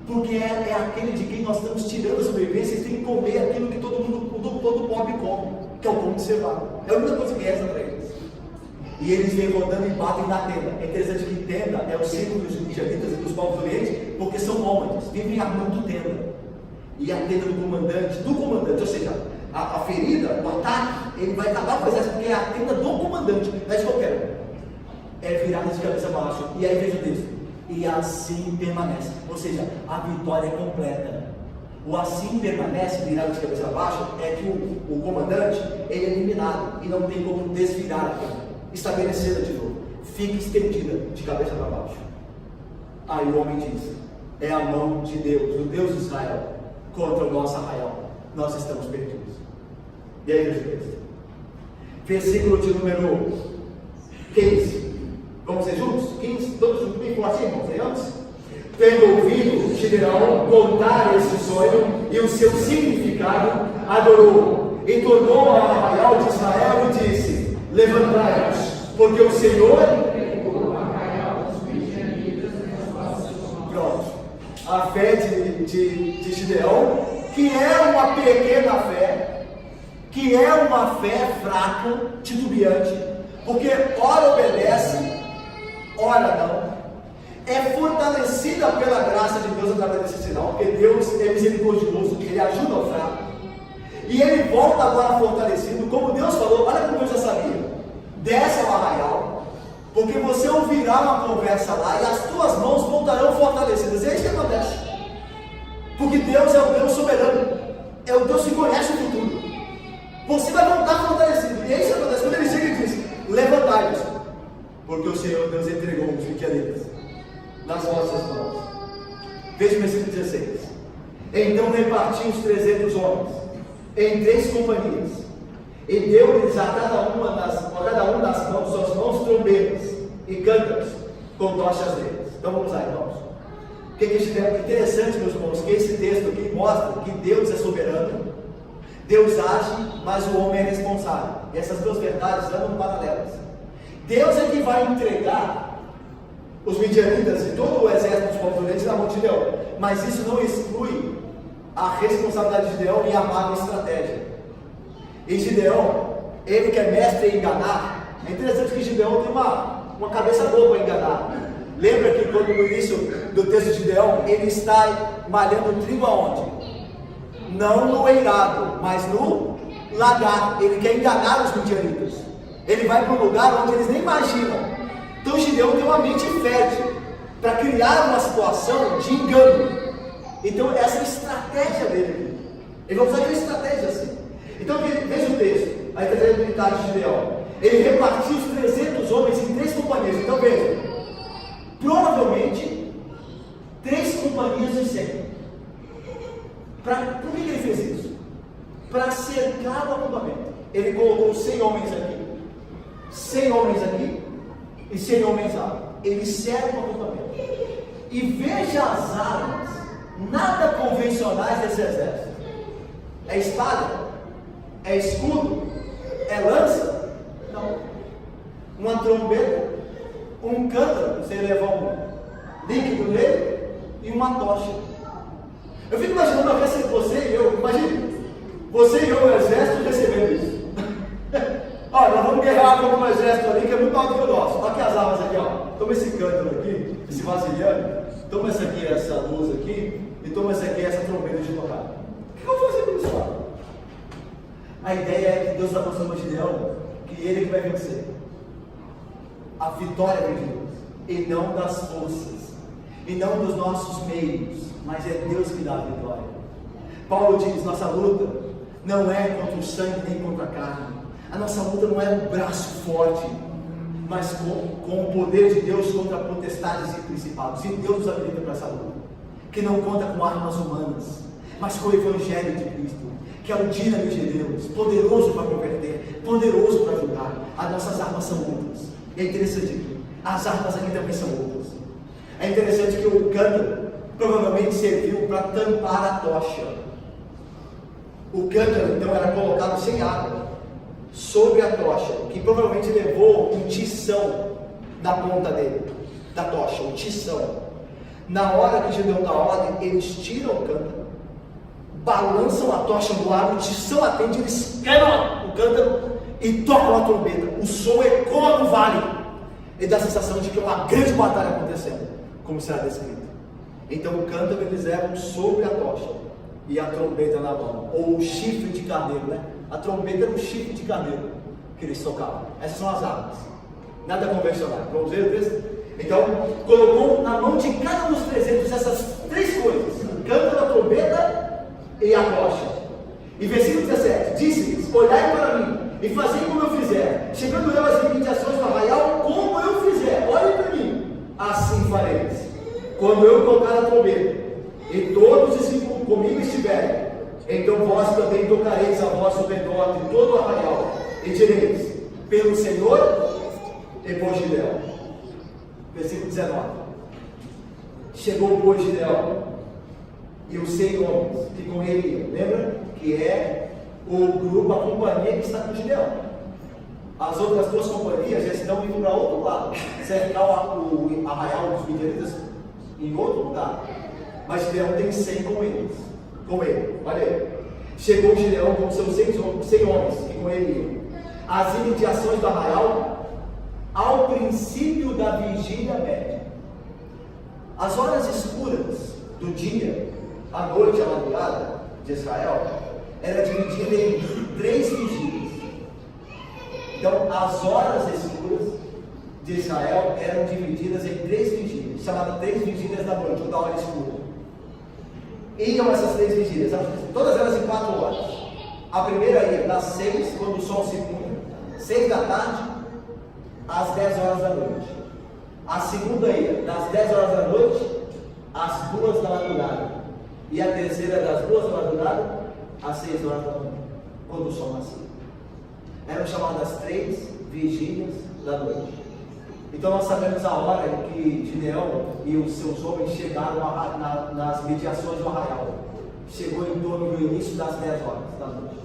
Speaker 1: porque é aquele de quem nós estamos tirando a sobrevivência. Eles têm que comer aquilo que todo pobre come, que é o pão de cevada. É a única coisa que resta para eles. E eles vêm rodando e batem na tenda. É interessante que tenda é o símbolo dos midianitas e dos povos do Oriente, porque são nômades, vivem armando tenda. E a tenda do comandante, ou seja, a ferida, o ataque, ele vai acabar com o exército, porque é a tenda do comandante, não é de qualquer um. É virada de cabeça para baixo. E aí veja o texto: e assim permanece. Ou seja, a vitória é completa. O assim permanece, virada de cabeça para baixo, é que o comandante, ele é eliminado e não tem como desvirar a tenda, estabelecê-la de novo. Fica estendida de cabeça para baixo. Aí o homem diz: é a mão de Deus, do Deus de Israel, contra o nosso arraial. Nós estamos perdidos. E aí veja o texto. Versículo de número 15. Vamos ser juntos? 15, todos juntos, bem forte, irmãos, antes? Tendo ouvido Gideão contar esse sonho e o seu significado, adorou e tornou ao arraial de Israel e disse: levantai-vos, porque o Senhor entregou o arraial dos midianitas nas vossas mãos. Pronto. A fé de Gideão, que é uma pequena fé, que é uma fé fraca, titubeante, porque ora obedece, ora não, é fortalecida pela graça de Deus através desse sinal, porque Deus é misericordioso, Ele ajuda o fraco, e ele volta agora fortalecido, como Deus falou. Olha como eu já sabia: desce ao arraial, porque você ouvirá uma conversa lá, e as tuas mãos voltarão fortalecidas. É isso que acontece, porque Deus é o Deus soberano, é o Deus que conhece o futuro. Você vai voltar fortalecido, e é isso que acontece. Quando ele chega e diz: levantai-vos, porque o Senhor Deus entregou os midianitas nas vossas mãos. Veja o versículo 16. Então repartiu os 300 homens em 3 companhias, e deu-lhes a cada um nas mãos, suas mãos, trombetas e cântaros com tochas deles. Então vamos lá, irmãos. O que é interessante, meus irmãos, que esse texto aqui mostra que Deus é soberano, Deus age, mas o homem é responsável. E essas duas verdades andam paralelas. Deus é que vai entregar os midianitas e todo o exército dos povos orientes na mão de Gideão, mas isso não exclui a responsabilidade de Gideão e a má estratégia. E Gideão, ele que é mestre em enganar, é interessante que Gideão tem uma cabeça boa para enganar. Lembra que quando no início do texto de Gideão, ele está malhando trigo aonde? Não no eirado, mas no lagar. Ele quer enganar os midianitas. Ele vai para um lugar onde eles nem imaginam. Então Gideão tem uma mente fértil para criar uma situação de engano. Então essa é a estratégia dele. Ele vai usar aquela estratégia assim. Então veja o texto, a estratégia militar de Gideão. Ele repartiu os 300 homens em 3 companhias. Então veja, provavelmente 3 companhias de 100. Por que ele fez isso? Para cercar o acampamento. Ele colocou 100 homens aqui, 100 homens aqui e 100 homens lá. Ele cerca o acampamento. E veja as armas nada convencionais desse exército. É espada? É escudo? É lança? Não. Uma trombeta, um cântaro, você levar um líquido nele e uma tocha. Eu fico imaginando a vez você e eu, imagine, você e eu no exército recebendo isso. Olha, nós vamos guerrear contra um exército ali que é muito maior do que o nosso. Olha aqui as armas aqui, ó. Toma esse cântaro aqui, esse vasilhame, toma essa aqui, essa luz aqui, e toma essa aqui, essa trombeta de tocar. O que eu vou fazer com isso? A ideia é que Deus está mostrando para Gideão que ele que vai vencer. A vitória vem de Deus, e não das forças, e não dos nossos meios, mas é Deus que dá a vitória. Paulo diz: nossa luta não é contra o sangue nem contra a carne. A nossa luta não é um braço forte, mas com o poder de Deus contra potestades e principados. E Deus nos habilita para essa luta, que não conta com armas humanas, mas com o Evangelho de Cristo, que é o dínamo de Deus, poderoso para converter, poderoso para ajudar. As nossas armas são outras. E é interessante que as armas aqui também são outras. É interessante que o cântaro provavelmente serviu para tampar a tocha. O cântaro então era colocado sem água sobre a tocha, que provavelmente levou um tição na ponta dele, da tocha, um tição. Na hora que Gideão dá ordem, eles tiram o cântaro, balançam a tocha no ar, o tição atende, eles quebram o cântaro e tocam a trombeta. O som ecoa no vale e dá a sensação de que é uma grande batalha acontecendo, como será descrito. Então o cântaro eles levam sobre a tocha e a trombeta na mão, ou o chifre de carneiro, né? A trombeta era o chifre de carneiro que eles tocavam. Essas são as armas, nada convencional. Vamos ver o texto? Então, colocou na mão de cada um dos 300 essas 3 coisas: o cântaro, a trombeta e a tocha. E versículo 17: disse-lhes: olhai para mim e fazei como eu fizer, chegando eu às limitações do arraial, como eu fizer, olhem para mim, assim fareis. Quando eu tocar a trombeta e todos os discípulos comigo estiverem, então vós também tocareis a voz ao redor de todo o arraial, e direis: pelo Senhor e por Gideão. Versículo 19: chegou, pois, Gideão e os 100 homens que com ele iam. Lembra que é o grupo, a companhia que está com Gideão. As outras 2 companhias já estão indo para outro lado, cercar o arraial dos midianitas em outro lugar. Mas Gideão tem 100 com eles. Com ele, olha aí. Chegou Gideão com seus 100 homens que com ele iam. As imediações do arraial, ao princípio da vigília média. As horas escuras do dia, a noite, a madrugada de Israel, era dividida em 3 vigílias. Então, as horas escuras de Israel eram divididas em 3 vigílias, chamadas 3 vigílias da noite, ou da hora escura. Iam essas 3 vigílias, todas elas em 4 horas. A primeira ia das 6, quando o sol se punha, 6 da tarde, às 10 horas da noite. A segunda ia das 10 horas da noite, às 2 da madrugada. E a terceira das 2 da madrugada, às 6 horas da manhã, quando o sol nascia. Eram chamadas 3 vigílias da noite. Então nós sabemos a hora em que Gideão e os seus homens chegaram nas mediações do arraial. Chegou em torno do início das 10 horas da noite.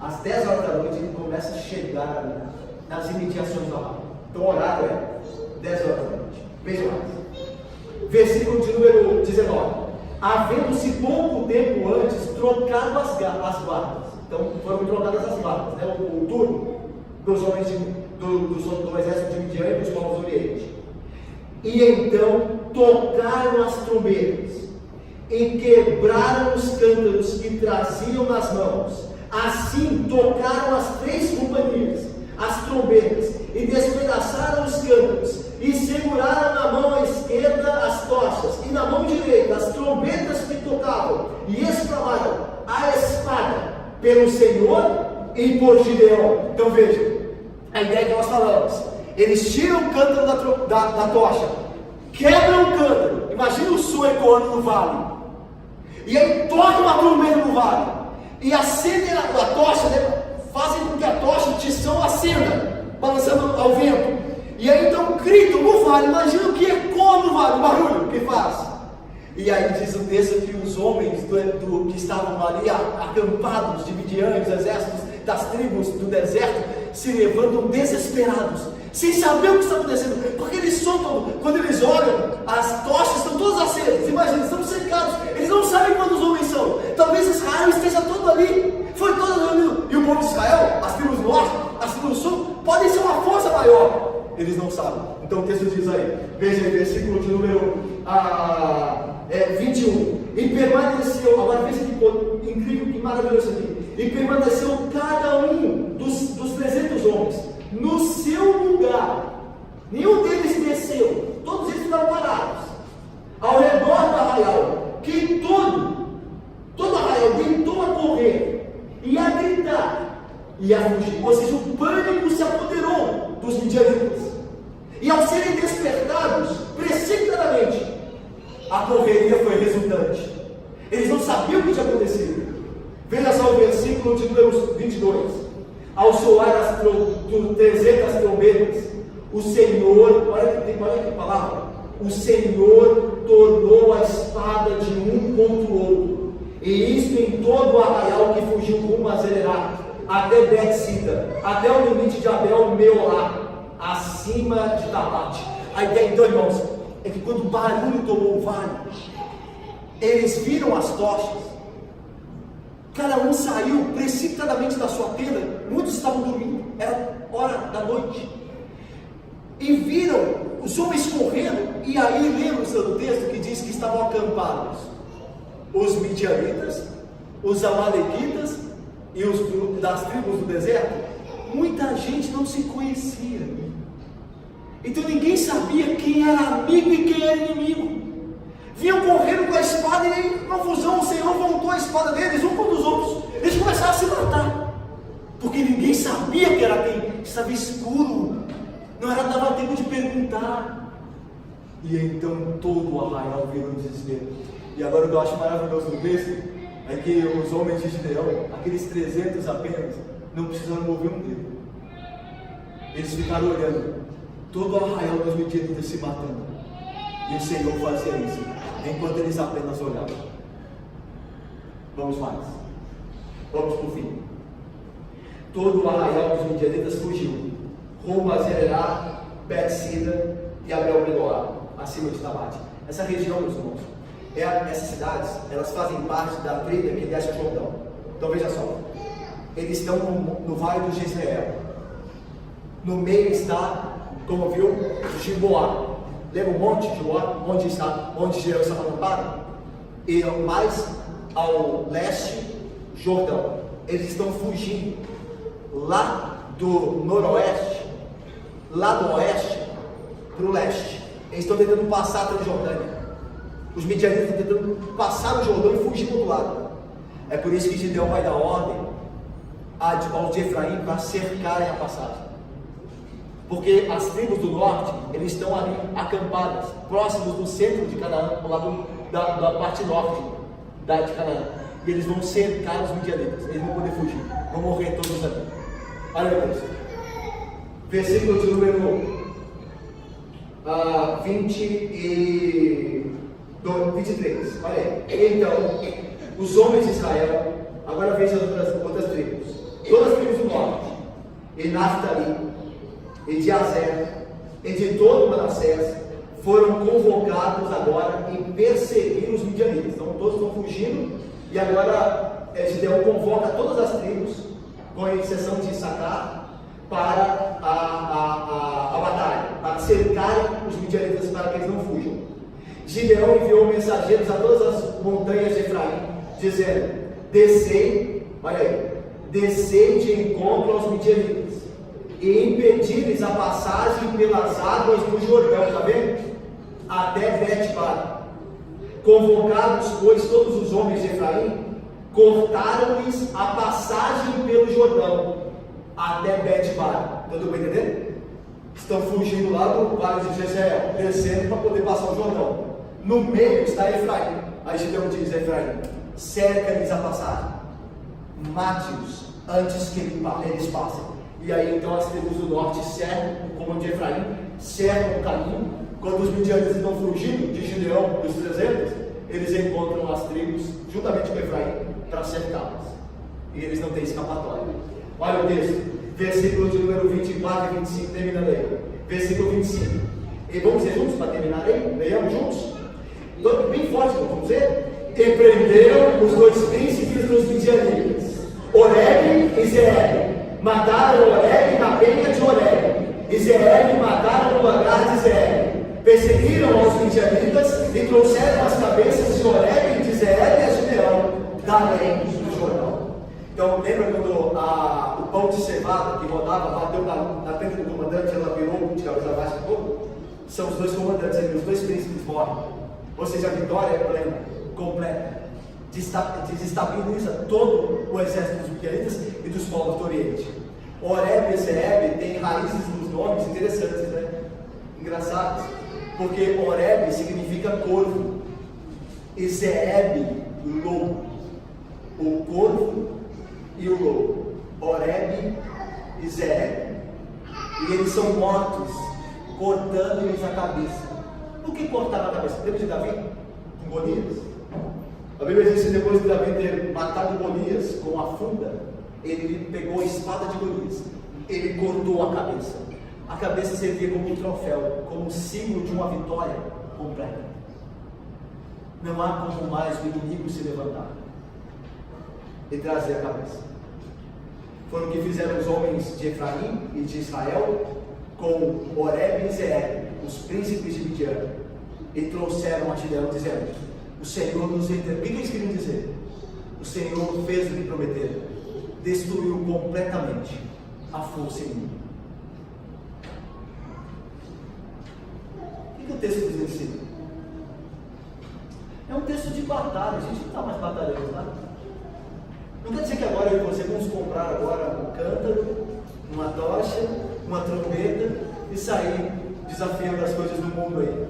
Speaker 1: Às 10 horas da noite ele começa a chegar ali, nas imediações do arraial. Então o horário é 10 horas da noite. Veja mais. Versículo de número 19. Havendo-se pouco tempo antes trocado as guardas. Então foram trocadas as guardas, né? o turno dos homens do exército de Midian e dos povos do Oriente. E então tocaram as trombetas e quebraram os cântaros que traziam nas mãos. Assim tocaram as 3 companhias, as trombetas, e despedaçaram os cântaros, e seguraram na mão esquerda as tochas, e na mão direita as trombetas que tocavam, e exclamaram: a espada pelo Senhor e por Gideão. Então veja, a ideia que nós falamos, eles tiram o cântaro da tocha, quebram o cântaro, imagina o som ecoando no vale, e aí toca uma trombeta no vale, e acendem a tocha, né? Fazem com que a tocha, o tição acenda, balançando ao vento, e aí então gritam no vale, imagina o que ecoa no vale, o barulho que faz. E aí diz o texto que os homens que estavam ali acampados, de Midian, os exércitos das tribos do deserto, se levantam desesperados, sem saber o que está acontecendo, porque eles soltam, quando eles olham, as tochas estão todas acesas, imagina, estão cercados, eles não sabem quantos homens são, talvez Israel esteja todo ali, foi todo reunido, e o povo de Israel, as tribos do norte, as tribos do sul, podem ser uma força maior, eles não sabem. Então o texto diz aí, veja aí, versículo de número 21, e permaneceu, agora veja que incrível, que maravilhoso aqui, e permaneceu cada um dos 300 homens no seu lugar, nenhum deles desceu, todos eles ficaram parados ao redor do arraial, que todo arraial tentou a correr e a gritar e a fugir, ou seja, o pânico se apoderou dos midianitas, e ao serem despertados precipitadamente, a correria foi resultante, eles não sabiam o que tinha acontecido. Veja só o versículo de número 22, ao soar as 300 trombetas, o Senhor, olha que palavra, o Senhor tornou a espada de um contra o outro, e isto em todo o arraial que fugiu rumo a Zererá, até Bet-sida, até o limite de Abel-Meolá, acima de Tabate. A ideia então, irmãos, é que quando o barulho tomou o vale, eles viram as tochas, cada um saiu precipitadamente da sua tenda, muitos estavam dormindo, era hora da noite, e viram os homens correndo, e aí lembra-se do texto que diz que estavam acampados os midianitas, os amalequitas e os das tribos do deserto. Muita gente não se conhecia, então ninguém sabia quem era amigo e quem era inimigo. Vinham correndo com a espada e em confusão o Senhor voltou a espada deles um contra os outros. Eles começaram a se matar, porque ninguém sabia que era quem. Estava escuro, não dava tempo de perguntar. E então todo o arraial virou desespero. E agora o que eu acho maravilhoso do texto é que os homens de Gideão, aqueles 300 apenas, não precisaram mover um dedo. Eles ficaram olhando todo o arraial dos midianitas se matando, e o Senhor fazia isso enquanto eles apenas olhavam. Vamos mais, vamos para o fim. Todo o arraial dos midianitas fugiu rumo a Zererá, Bet-sida e Abel-Meolá, acima de Tabate. Essa região, meus irmãos, essas cidades, elas fazem parte da trilha que desce o Jordão. Então veja só, eles estão no vale do Jezreel, no meio está, como viu, Giboá. Lembra o monte de Giboá, onde Gideão estava acampado? E mais ao leste, Jordão. Eles estão fugindo lá do noroeste, lá do oeste, para o leste. Eles estão tentando passar pela Jordânia. Os midianitas estão tentando passar o Jordão e fugir para o outro lado. É por isso que Gideão vai dar ordem aos de Efraim para cercarem a passagem. Porque as tribos do norte, eles estão ali acampadas, próximos do centro de Canaã, ao lado da parte norte de Canaã. E eles vão cercar os midianitas, eles vão poder fugir, vão morrer todos ali. Olha meu Deus, versículo de número 23, olha aí. Então, os homens de Israel, agora veja outras tribos, todas as tribos do norte, e Naftali, e de Azer, e de todo Manassés, foram convocados agora em perseguir os midianitas. Então todos estão fugindo, e agora Gideão convoca todas as tribos, com exceção de Issacar, para a batalha, para cercarem os midianitas para que eles não fujam. Gideão enviou mensageiros a todas as montanhas de Efraim, dizendo: descei, olha aí, descei de encontro aos midianitas, e impedir-lhes a passagem pelas águas do Jordão, está vendo? Até Bet-bara. Convocados, pois, todos os homens de Efraim, cortaram-lhes a passagem pelo Jordão até Bet-Bar. Todo mundo entendendo? Estão fugindo lá do vale de Jezreel, descendo para poder passar o Jordão. No meio está Efraim. Aí Gideão diz a Efraim: cerca-lhes a passagem, mate-os antes que eles passem. E aí então as tribos do norte cercam o comando de Efraim, cercam o caminho. Quando os midianitas estão fugindo de Gideão, dos 300, eles encontram as tribos juntamente com Efraim para cercá-las. E eles não têm escapatória. Olha o texto, versículo de número 24 e 25, terminando aí. Versículo 25. E vamos ler juntos para terminar aí? Leiamos juntos? Bem forte, vamos ver? E prenderam os dois príncipes dos midianitas, Oreb e Zeeb. Mataram Oreb na penha de Oreb, e Zeeb mataram no lagar de Zeeb. Perseguiram aos midianitas e trouxeram as cabeças de Oreb e de Zeeb a Gideão, da além do Jordão. Então, lembra quando o pão de cevada que rodava, bateu na tenda do comandante, ela virou de cabeça baixa e todo? São os dois comandantes ali, os dois príncipes morrem. Ou seja, a vitória é plena, completa, desestabiliza todo o exército dos midianitas e dos povos do Oriente. Oreb e Zeeb têm raízes nos nomes interessantes, né? Engraçados, porque Oreb significa corvo e Zeeb, lobo. O corvo e o lobo, Oreb e Zeeb. E eles são mortos, cortando-lhes a cabeça. Por que cortaram a cabeça? Lembra de Davi? Com Golias? A Bíblia diz que depois de Davi ter matado Golias com a funda, ele pegou a espada de Golias, ele cortou a cabeça. A cabeça servia como um troféu, como um símbolo de uma vitória completa. Não há como mais o inimigo se levantar e trazer a cabeça. Foi o que fizeram os homens de Efraim e de Israel com Oreb e Zeeb, os príncipes de Midian, e trouxeram a Gideão dizendo: o Senhor nos entregou. O que eles queriam dizer? O Senhor fez o que prometeu, destruiu completamente a força inimiga. O que o texto nos ensina? É um texto de batalha. A gente não está mais batalhando, tá? Não quer dizer que agora eu e você vamos comprar agora um cântaro, uma tocha, uma trombeta e sair desafiando as coisas do mundo aí.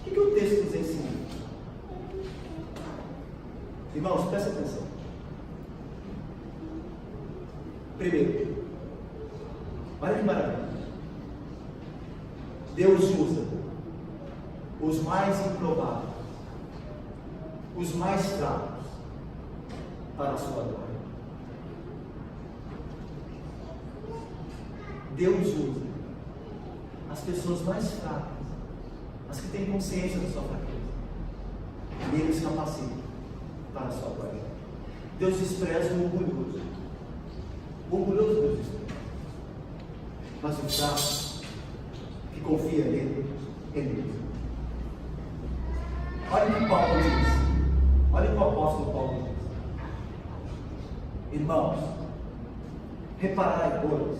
Speaker 1: O que o texto nos ensina? Irmãos, presta atenção. Primeiro, olha que maravilha. Deus usa os mais improváveis, os mais fracos, para a sua glória. Deus usa as pessoas mais fracas, as que têm consciência da sua fraqueza, e Ele os capacita para a sua glória. Deus despreza o orgulhoso. O orgulhoso Deus despreza. Mas o fraco, que confia nele, ele usa. Olha o que Paulo diz. Olha o que o apóstolo Paulo diz. Irmãos, reparai, pois,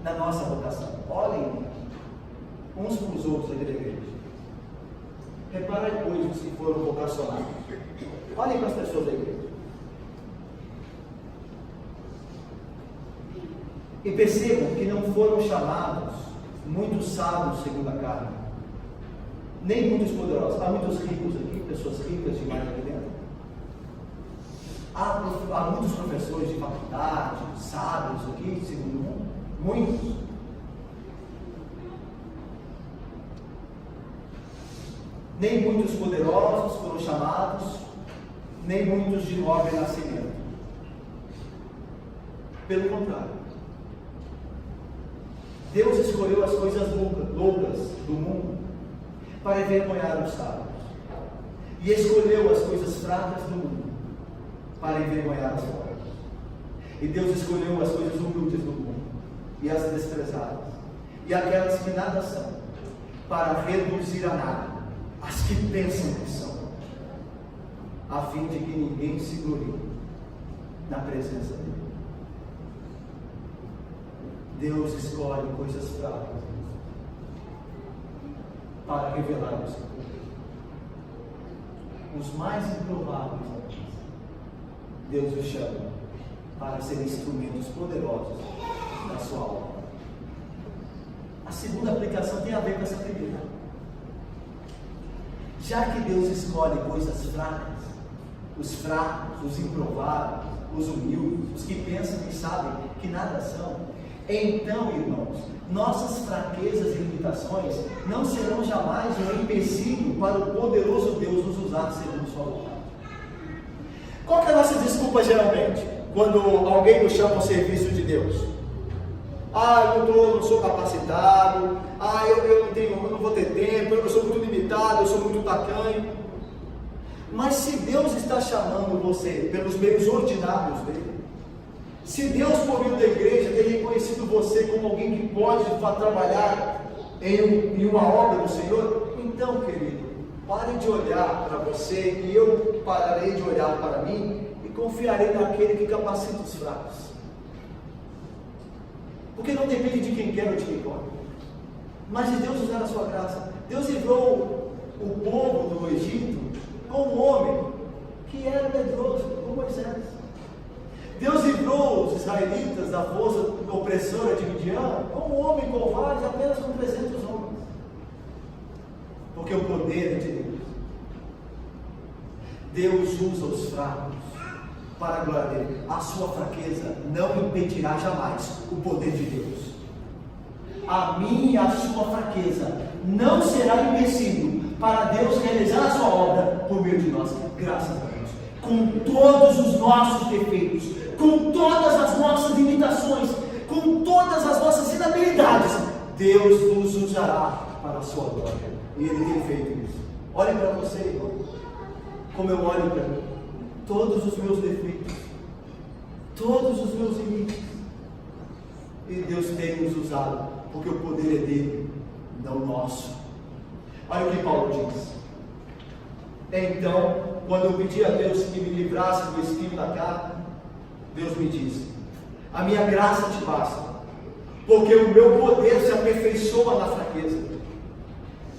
Speaker 1: na nossa vocação. Olhem uns para os outros aqui da igreja. Reparai, pois, os que foram vocacionados. Olhem para as pessoas da igreja. E percebam que não foram chamados muitos sábios segundo a carne, nem muitos poderosos. Há muitos ricos aqui, pessoas ricas demais aqui dentro. Há muitos professores de faculdade, sábios aqui, segundo o mundo. Muitos. Nem muitos poderosos foram chamados, nem muitos de nobre nascimento. Pelo contrário, Deus escolheu as coisas loucas do mundo para envergonhar os sábios, e escolheu as coisas fracas do mundo para envergonhar as fortes. E Deus escolheu as coisas humildes do mundo e as desprezadas, e aquelas que nada são, para reduzir a nada as que pensam que são, a fim de que ninguém se glorie na presença dele. Deus escolhe coisas fracas para revelar o seu poder. Os mais improváveis, Deus os chama para serem instrumentos poderosos na sua obra. A segunda aplicação tem a ver com essa primeira. Já que Deus escolhe coisas fracas, os fracos, os improváveis, os humildes, os que pensam que sabem que nada são, então, irmãos, nossas fraquezas e limitações não serão jamais um empecilho para o poderoso Deus nos usar segundo sua vontade. Qual que é a nossa desculpa geralmente, quando alguém nos chama ao serviço de Deus? Eu não sou capacitado, eu não vou ter tempo, eu sou muito limitado, eu sou muito tacanho. Mas se Deus está chamando você pelos meios ordinários dele, se Deus, por meio da igreja, tem reconhecido você como alguém que pode trabalhar em uma obra do Senhor, então, querido, pare de olhar para você e eu pararei de olhar para mim e confiarei naquele que capacita os fracos. Porque não depende de quem quer ou de quem pode, mas de Deus usar a sua graça. Deus livrou o povo do Egito com um homem que era medroso, como Moisés. Deus livrou os israelitas da força opressora de Midian com um homem covarde, apenas com 300 homens. Porque o poder é de Deus. Deus usa os fracos para a glória dele. A sua fraqueza não impedirá jamais o poder de Deus. A minha e a sua fraqueza não será empecilho para Deus realizar a sua obra por meio de nós. Graças a Deus. Com todos os nossos defeitos, com todas as nossas limitações, com todas as nossas inabilidades, Deus nos usará para a sua glória. E Ele tem feito isso. Olhe para você, irmão, como eu olho para mim. Todos os meus defeitos, todos os meus limites, e Deus tem nos usado, porque o poder é dele, não nosso. Olha o que Paulo diz. Então, quando eu pedi a Deus que me livrasse do espinho da carne, Deus me disse: a minha graça te basta, porque o meu poder se aperfeiçoa na fraqueza.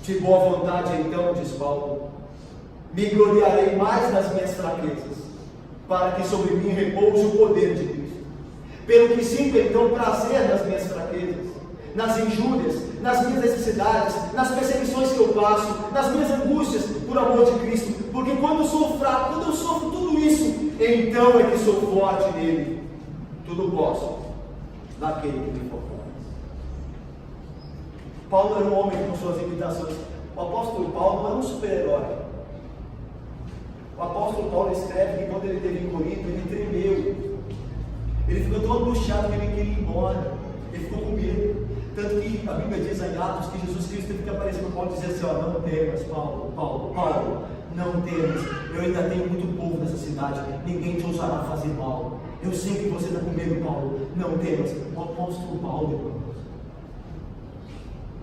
Speaker 1: De boa vontade, então, diz Paulo, me gloriarei mais nas minhas fraquezas, para que sobre mim repouse o poder de Cristo. Pelo que sinto então prazer nas minhas fraquezas, nas injúrias, nas minhas necessidades, nas perseguições que eu passo, nas minhas angústias, por amor de Cristo. Porque quando eu sou fraco, quando eu sofro tudo isso, então é que sou forte nele. Tudo posso naquele que me fortalece. Paulo era um homem com suas limitações. O apóstolo Paulo não era um super-herói. O apóstolo Paulo escreve que quando ele esteve em Corinto, ele tremeu. Ele ficou tão angustiado que ele queria ir embora. Ele ficou com medo. Tanto que a Bíblia diz em Atos que Jesus Cristo teve que aparecer para Paulo e dizer assim: não temas, Paulo, não temas. Eu ainda tenho muito povo nessa cidade. Ninguém te ousará fazer mal. Eu sei que você está com medo, Paulo. Não temas. O apóstolo Paulo, irmãos,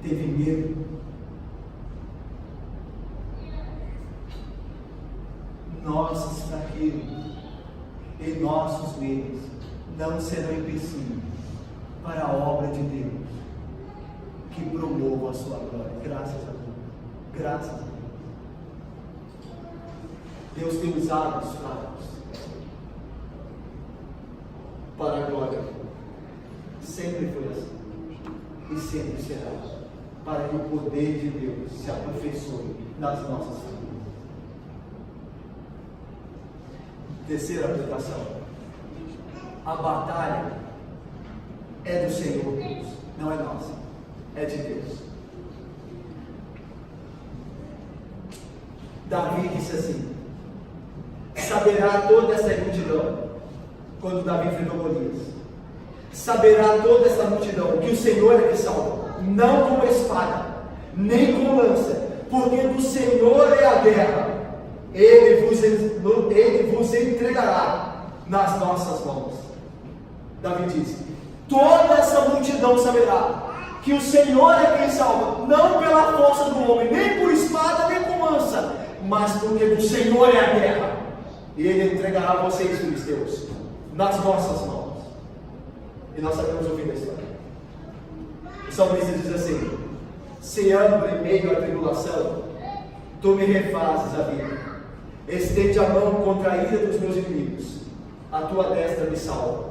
Speaker 1: teve medo. Nossas fraquezas e nossos medos não serão empecilhos para a obra de Deus que promova a sua glória. Graças a Deus. Graças a Deus. Deus tem usado os fracos para a glória. Sempre foi assim e sempre será, para que o poder de Deus se aperfeiçoe nas nossas vidas. Terceira aplicação: a batalha é do Senhor Deus, não é nossa, é de Deus. Davi disse assim: saberá toda essa multidão, quando Davi enfrentou Golias, saberá toda essa multidão que o Senhor é que salva, não com espada, nem com lança, porque do Senhor é a guerra. Ele vos entregará nas nossas mãos. Davi disse: toda essa multidão saberá que o Senhor é quem salva, não pela força do homem, nem por espada, nem com lança, mas porque do Senhor é a guerra. E Ele entregará vocês, filisteus, nas nossas mãos. E nós sabemos o fim da história. O salmista diz assim: se ando em meio à tribulação, tu me refazes a vida. Estende a mão contra a ira dos meus inimigos. a tua destra me salva,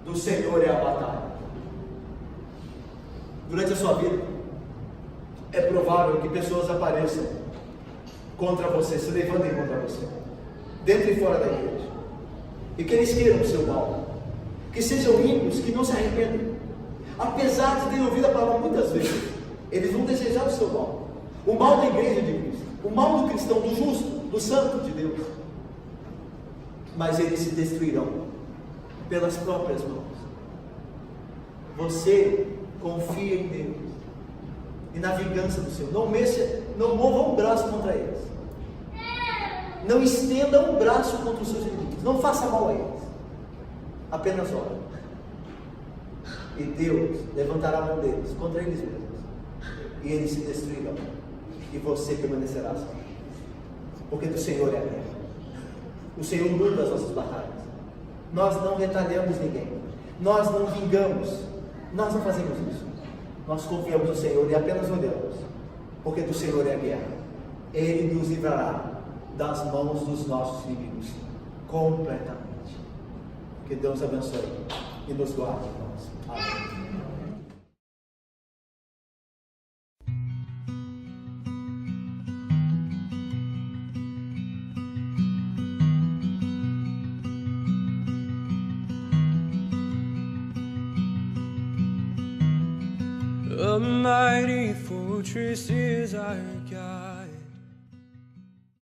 Speaker 1: do Senhor é a batalha. Durante a sua vida, é provável que pessoas apareçam contra você, se levantem contra você, dentro e fora da igreja, e que eles queiram o seu mal, que sejam ímpios, que não se arrependem, apesar de terem ouvido a palavra muitas vezes, eles vão desejar o seu mal, o mal da igreja de Cristo, o mal do cristão, do justo, do santo de Deus, mas eles se destruirão pelas próprias mãos. Você confia em Deus e na vingança do Senhor. Não mova um braço contra eles. Não estenda um braço contra os seus inimigos. Não faça mal a eles. Apenas ore. E Deus levantará a mão deles contra eles mesmos. E eles se destruirão. E você permanecerá salvo. Porque do Senhor é a guerra. O Senhor luta as nossas batalhas. Nós não retalhamos ninguém. Nós não vingamos. Nós não fazemos isso. Nós confiamos no Senhor e apenas olhamos. Porque do Senhor é a guerra. Ele nos livrará das mãos dos nossos inimigos. Completamente. Que Deus abençoe e nos guarde. Amém.
Speaker 3: A mighty fortress is our